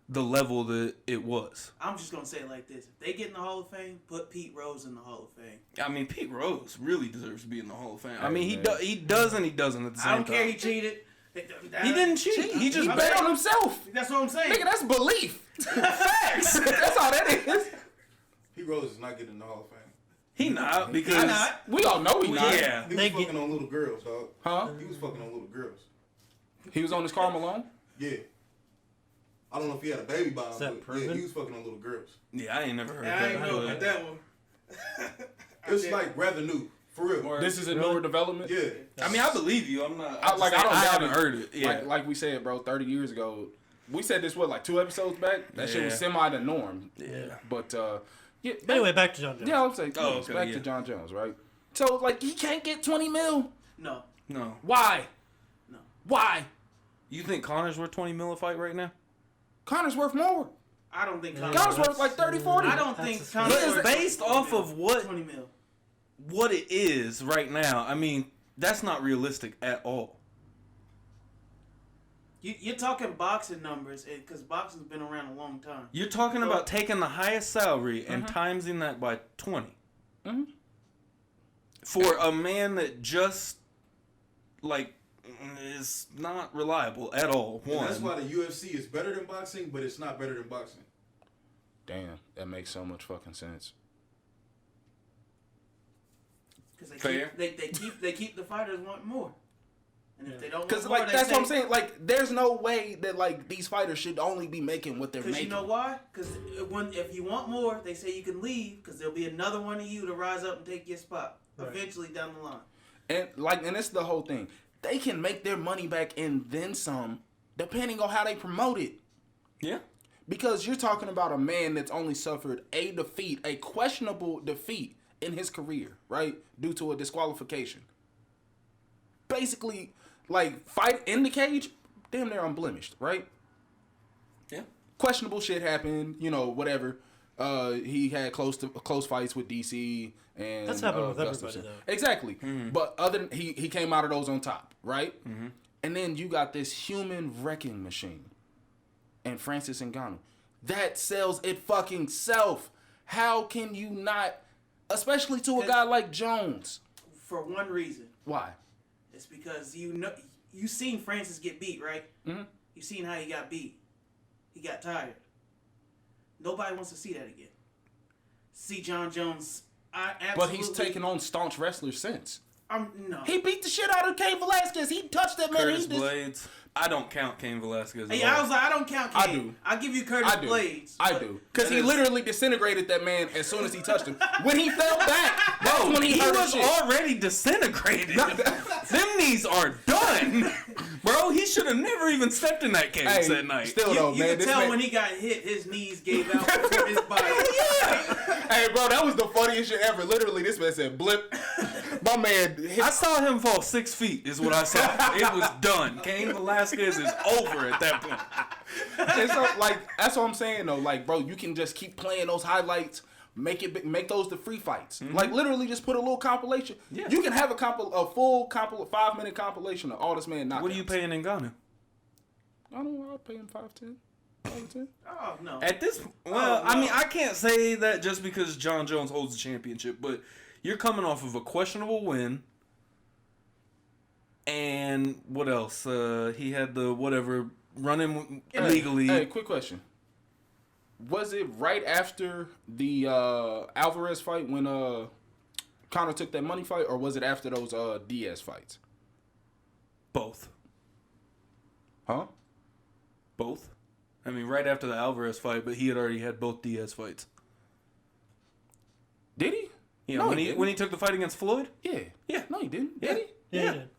the level that it was. I'm just gonna say it like this: if they get in the Hall of Fame, put Pete Rose in the Hall of Fame. I mean, Pete Rose really deserves to be in the Hall of Fame. I Hey, mean, man. he does and he doesn't at the same I time. don't care. He cheated. He didn't cheat. He just I Bet bet on himself. That's what I'm saying. Nigga, that's belief. facts. That's all that is. Pete Rose is not getting in the Hall of Fame. He not because He not. We all know he not. yeah. He was They fucking get- on little girls, dog. Huh? He was fucking on little girls. He was on his Karl Malone? Yeah. I don't know if he had a baby by him, Is that but proven? yeah, he was fucking on little girls. Yeah, I ain't never heard Yeah, I that. ain't know but- about that one. It's like rather new, for real. Or- This is a Really? newer development? Yeah. I mean, I believe you. I'm not. I don't doubt haven't it. heard it. Yeah. Like we said, bro, 30 years ago. We said this, what, like 2 episodes back? That shit was Yeah. semi the norm. Yeah. But, yeah. Anyway, back to Jon Jones. Yeah, I'm saying, Oh, yes, okay, back yeah. to Jon Jones, right? So, like, he can't get 20 mil. No, No. Why? no. Why? You think Connor's worth 20 mil a fight right now? Connor's worth more. I don't think No, Connor's that's- worth like 30, 40. I don't That's think a- Connor's But worth based 20 off mil. of what 20 mil. it is right now, I mean, that's not realistic at all. You're talking boxing numbers, because boxing's been around a long time. You're talking about taking the highest salary and timesing that by 20. Mm-hmm. For a man that just, like, is not reliable at all. And that's why the UFC is better than boxing, but it's not better than boxing. Damn, that makes so much fucking sense. Because they keep the fighters wanting more. And if they don't want Because more, like that's what I'm saying. Like, there's no way that like these fighters should only be making what they're making. Because you know why? Because if you want more, they say you can leave. Because there'll be another one of you to rise up and take your spot eventually down the line. And it's the whole thing. They can make their money back and then some, depending on how they promote it. Yeah. Because you're talking about a man that's only suffered a defeat, a questionable defeat in his career, right? Due to a disqualification. Basically, like, fight in the cage, damn near unblemished, right? Yeah. Questionable shit happened, you know, whatever. He had close fights with DC and That's happened with Gustafson. everybody, though. Exactly. Mm-hmm. But he came out of those on top, right? Mm-hmm. And then you got this human wrecking machine and Francis Ngannou. That sells it fucking self. How can you not, especially to a guy like Jones? For one reason. Why? It's because you seen Francis get beat, right? Mm-hmm. You seen how he got beat. He got tired. Nobody wants to see that again. See Jon Jones. But he's taken on staunch wrestlers since. No. He beat the shit out of Cain Velasquez. He touched that man. Curtis Blades. I don't count Cain Velasquez. Hey, I was like, I don't count Cain. I do. I'll give you Curtis Blades. I do. Because he literally disintegrated that man as soon as he touched him. When he fell back, that's when he hurt his was shit. already disintegrated. Them knees are done. Bro, he should have never even stepped in that cage that night. Still though, You man. can tell when he got hit, his knees gave out before his body. Hey, bro, that was the funniest shit ever. Literally, this man said, blip. My man hit. I saw him fall 6 feet is what I saw. It was done. Cain Velasquez is over at that point. And so, like, that's what I'm saying, though. Like, bro, you can just keep playing those highlights. Make those the free fights. Mm-hmm. Like, literally just put a little compilation. Yeah. You can have a full 5-minute compilation of all this man knockouts. What are you paying Ngannou? I don't know. I'll pay him 5-10. 5-10. Oh, no. At this, well, I mean, I can't say that just because Jon Jones holds the championship, but you're coming off of a questionable win. And what else? He had the whatever running legally. Hey, quick question. Was it right after the Alvarez fight when Conor took that money fight, or was it after those Diaz fights? Both. Huh? Both. I mean, right after the Alvarez fight, but he had already had both Diaz fights. Did he? Yeah, No, when he took the fight against Floyd? Yeah. Yeah. No, he didn't. Yeah. Did he? Yeah, Yeah. he did.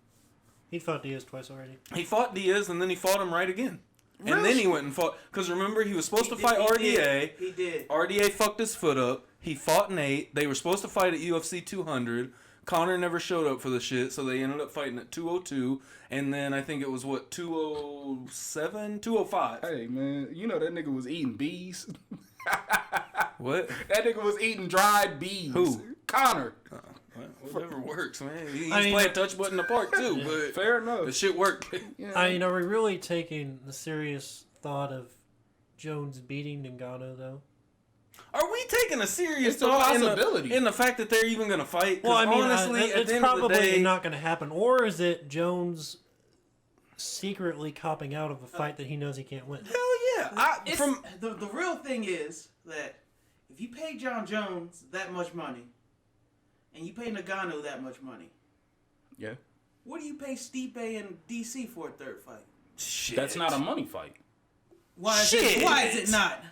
He fought Diaz twice already. He fought Diaz, and then he fought him right again. And Really? then he went and fought... Because remember, he was supposed to fight He RDA. He did. RDA fucked his foot up. He fought Nate. They were supposed to fight at UFC 200. Conor never showed up for the shit, so they ended up fighting at 202. And then I think it was, 207? 205. Hey, man, you know that nigga was eating bees. What? That nigga was eating dried bees. Who? Conor. Whatever works, man. He's I mean, playing touch button in the park, too. But Fair enough. the shit worked. Yeah. I mean, are we really taking the serious thought of Jones beating Ngannou, though? Are we taking a serious It's a thought possibility. in the fact that they're even going to fight? 'Cause Well, I mean, honestly, at it's the end of the probably day, not going to happen. Or is it Jones secretly copping out of a fight that he knows he can't win? hell yeah. The real thing is that if you pay Jon Jones that much money, and you pay Ngannou that much money, Yeah. what do you pay Stipe and DC for a third fight? Shit. That's not a money fight. Why is Shit. it not?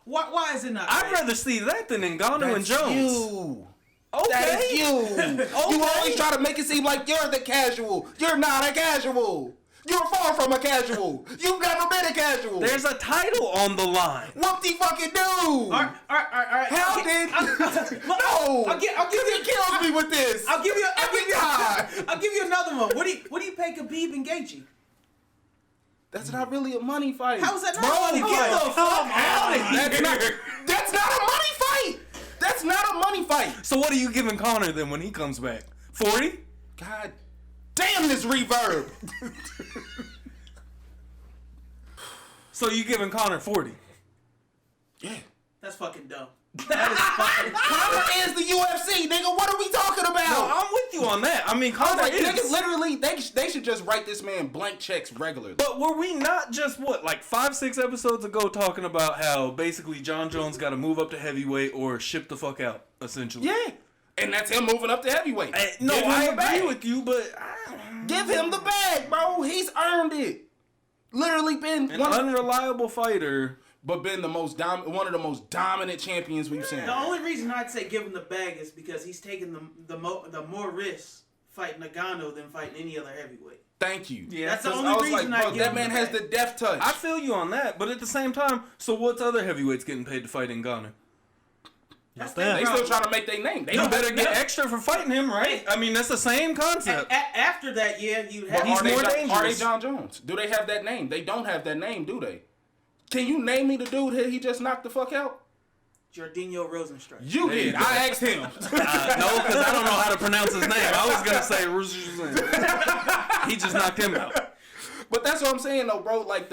Why is it not? I'd rather see that than Ngannou and Jones. You. Okay. That is you. You always try to make it seem like you're the casual. You're not a casual. You're far from a casual. You've never been a casual. There's a title on the line. Whoop-de-fucking do. All right. How did? No. I'll give you. Kills me with this. I'll give you another one. What do you pay Khabib and Gaethje? That's not really a money fight. How is that not a money fight? Get the fuck out of here. That's not a money fight. That's not a money fight. So what are you giving Conor then when he comes back? 40? God damn this reverb. So you giving Conor 40? Yeah. That's fucking dumb. That is fucking Conor is the UFC, nigga. What are we talking about? No, I'm with you on that. I mean, I was Conor like, is. nigga, literally, they should just write this man blank checks regularly. But were we not just, 5-6 episodes ago talking about how basically Jon Jones got to move up to heavyweight or ship the fuck out, essentially? Yeah. And that's him moving up to heavyweight. No, Give him I the agree bag. with you, but... Give him the bag, bro. He's earned it. Literally been An unreliable fighter... but been the most one of the most dominant champions we've seen. The only reason I'd say give him the bag is because he's taking the more risks fighting Nagano than fighting any other heavyweight. Thank you. Yeah, That's the 'Cause only I was reason like, I bro, give that him man the has bag. the death touch. I feel you on that, but at the same time, so what's other heavyweights getting paid to fight in Ghana? That's that. their They still problem. trying to make their name. They You don't better get extra for fighting him, right? I mean, that's the same concept. After that, yeah, you'd have. He's more Are they dangerous. Jon Jones? Do they have that name? They don't have that name, do they? Can you name me the dude that he just knocked the fuck out? Jordinho Rosenstrike. You There you did. go. I asked him. No, because I don't know how to pronounce his name. I was gonna say he just knocked him out. But that's what I'm saying, though, bro. Like,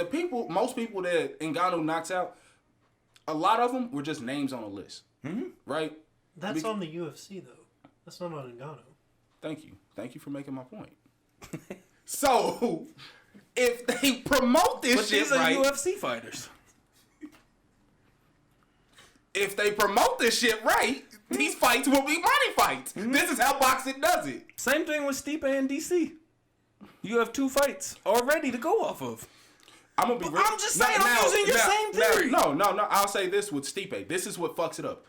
most people that Ngannou knocks out, a lot of them were just names on a list. Mm-hmm. Right? That's on the UFC, though. That's not on Ngannou. Thank you. Thank you for making my point. So, if they promote this But shit these are right, UFC fighters. if they promote this shit right, these fights will be money fights. Mm-hmm. This is how boxing does it. Same thing with Stipe and DC. You have 2 fights already to go off of. I'm gonna be real. I'm just saying, I'm using your same theory. No. I'll say this with Stipe. This is what fucks it up.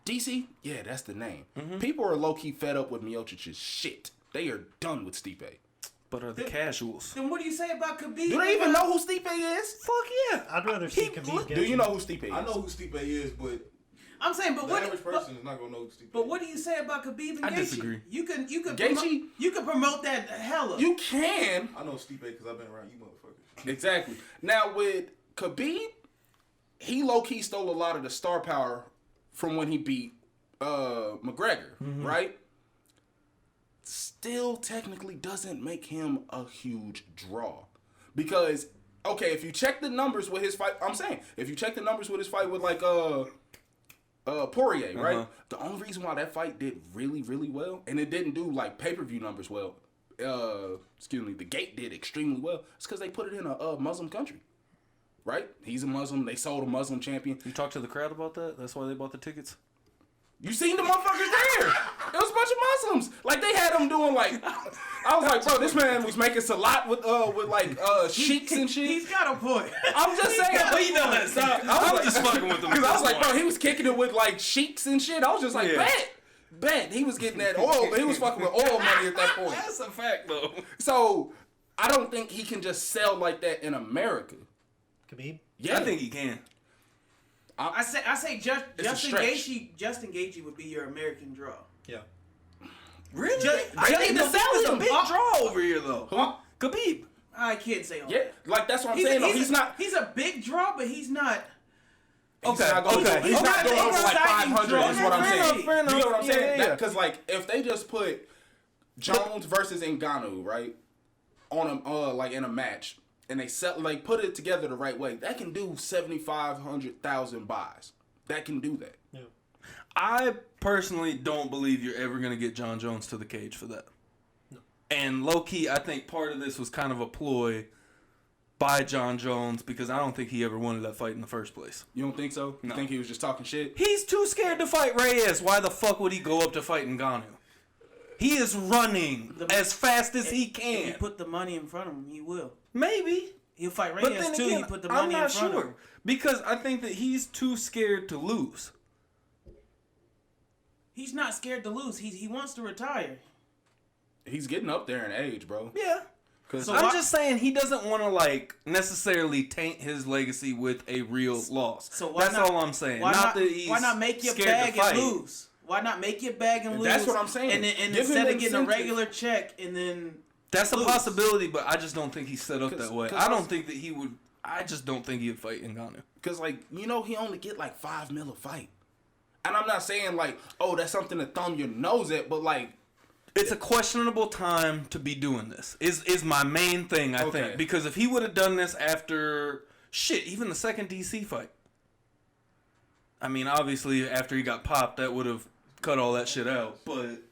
DC, yeah, that's the name. Mm-hmm. People are low key fed up with Miocic's shit. They are done with Stipe. But are the casuals? Then what do you say about Khabib? Do they even know who Stipe is? Fuck yeah. I'd rather see Khabib get Do you know who Stipe is? I know who Stipe is, but I'm saying, but the what? average person is not gonna know who Stipe is. But what do you say about Khabib and I Gaethje? disagree. You can Gaethje? you can promote that hella. You can. I know Stipe because I've been around you motherfuckers. Exactly. Now with Khabib, he low key stole a lot of the star power from when he beat McGregor, right? Still technically doesn't make him a huge draw. Because, okay, if you check the numbers with his fight, if you check the numbers with his fight with like Poirier, right? The only reason why that fight did really, really well, and it didn't do like pay-per-view numbers well, the gate did extremely well, it's because they put it in a Muslim country. Right? He's a Muslim. They sold a Muslim champion. You talked to the crowd about that? That's why they bought the tickets? You seen the motherfuckers there. It was a bunch of Muslims. Like, they had them doing, like... I was like, bro, this man was making salat with sheiks and shit. He's got a point. I'm just saying. He does. I'm just fucking with him. Because I was like, bro, he was kicking it with, like, sheiks and shit. I was just like, Yeah. bet. He was getting that oil. He was fucking with oil money at that point. That's a fact, though. So, I don't think he can just sell like that in America. Khabib? Yeah. I think he can. I say Justin stretch. Gaethje would be your American draw. Yeah. Really? I think Khabib the is a him. big draw over here, though. Huh? Khabib. I can't say all Yeah. that. Like, that's what I'm saying. He's not... He's a big draw, but he's not. He's not going okay. He's not He's going not over like exciting 500 draw. is what I'm Fair saying. enough, fair You know what I'm enough. saying? Yeah. Because, like, if they just put Jones versus Ngannou, right, on a, in a match, and they put it together the right way, that can do 7,500,000 buys. That can do that. Yeah. I personally don't believe you're ever going to get Jon Jones to the cage for that. No. And low-key, I think part of this was kind of a ploy by Jon Jones because I don't think he ever wanted that fight in the first place. You don't think so? You No. think he was just talking shit? He's too scared to fight Reyes. Why the fuck would he go up to fight Ngannou? He is running as fast as he If can. you put the money in front of him, he will. Maybe. He'll fight But Reyes then too. again, You put the I'm money not in front of sure. him. Because I think that he's too scared to lose. He's not scared to lose. He wants to retire. He's getting up there in age, bro. Yeah. Because I'm just saying he doesn't want to necessarily taint his legacy with a real loss. So why That's not, all I'm saying. Why not that he's why not make your scared bag to fight. and lose? Why not make your bag and lose? That's what I'm saying. And then Give him instead the of getting a incentive. regular check and then That's a lose. possibility, but I just don't think he's set up that way. 'cause I I don't was- think that he would. I just don't think he would fight Ngannou. Because, he only get, like, $5 million a fight. And I'm not saying, that's something to thumb your nose at, but, It's a questionable time to be doing this. Is my main thing, I Okay. think. Because if he would have done this after Shit, even the second DC fight. I mean, obviously, after he got popped, that would have cut all that shit out, but...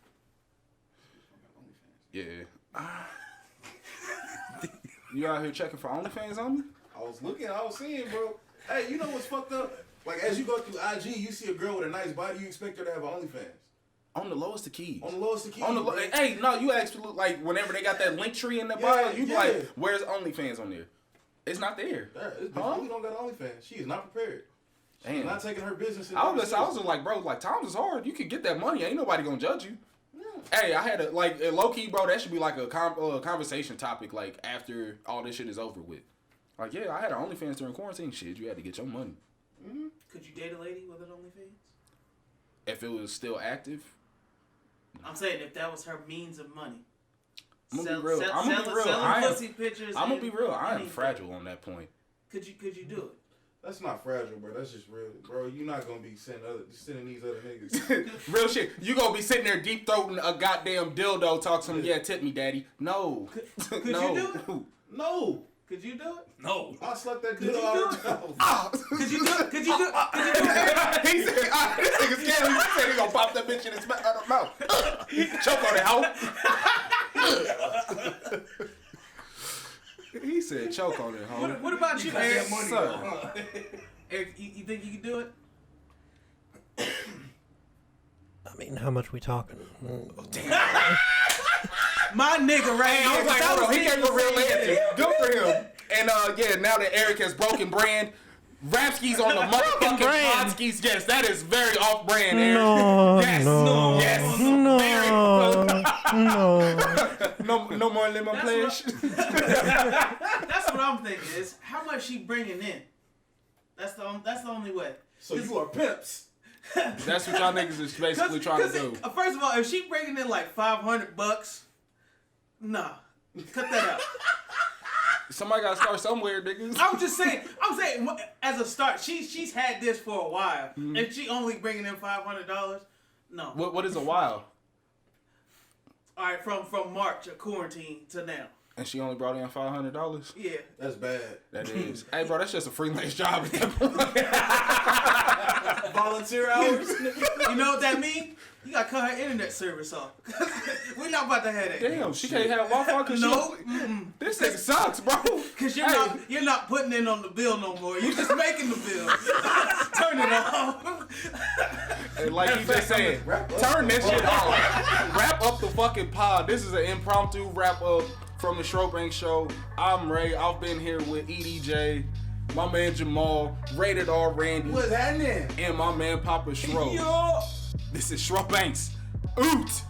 Yeah. You out here checking for OnlyFans on me? I was seeing, bro. Hey, you know what's fucked up? Like, as you go through IG, you see a girl with a nice body, you expect her to have an OnlyFans. On the lowest of keys. Hey, no, you actually look like whenever they got that link tree in the bio, you be like, where's OnlyFans on there? It's not there. We don't got OnlyFans. She is not prepared. She's not taking her business. I was just like, bro, like times is hard. You can get that money. Ain't nobody gonna judge you. Yeah. Hey, I had a low key, bro. That should be like a conversation topic. Like after all this shit is over with. Like I had an OnlyFans during quarantine. Shit, you had to get your money. Mm-hmm. Could you date a lady with an OnlyFans? If it was still active. I'm saying if that was her means of money. I'm gonna be real. I'm gonna be real. I am fragile on that point. Could you do it? That's not fragile, bro. That's just real, bro. You're not gonna be sending these other niggas. Real shit. You gonna be sitting there deep throating a goddamn dildo, talk to him. Yeah, tip me, daddy. No. Could you do it? No. Could you do it? No. I slept that dildo all the time. Could you do it? Could you do it? He said, this nigga scared me. He said he gonna pop that bitch in his mouth. Choke on it, hoe. He said choke on it, hoe. What about you, Eric? Sir. Eric, you think you can do it? I mean, how much we talking? My nigga right here. I was like, hold on, he gave a real answer. Good for him. And now that Eric has broken brand, Rapski's on the motherfucking Podskis. Yes, that is very off brand, Eric. No more lemon pledge. That's what I'm thinking. Is how much she bringing in. That's the only way. So you are pimps. That's what y'all niggas is basically trying to do. First of all, if she bringing in like $500, nah, cut that out. Somebody gotta start somewhere, niggas. I'm saying, as a start, she's had this for a while, and she only bringing in $500. No. What is a while? All right, from March of quarantine to now. And she only brought in $500. Yeah. That's bad. That is. Hey, bro, that's just a freelance job at that point. Volunteer hours. You know what that means? You gotta cut her internet service off. We're not about to have that. Damn, she can't have Wi-Fi because this nigga sucks, bro. Because you're not putting in on the bill no more. You're just making the bill. Turn it off. And like he just said, turn this shit off. Wrap up the fucking pod. This is an impromptu wrap up from the SchroBanks Show. I'm Ray. I've been here with EDJ, my man Jamal, Rated R Randy. What's happening? And my man Papa Schro. Yo. This is SchroBanks. Oot!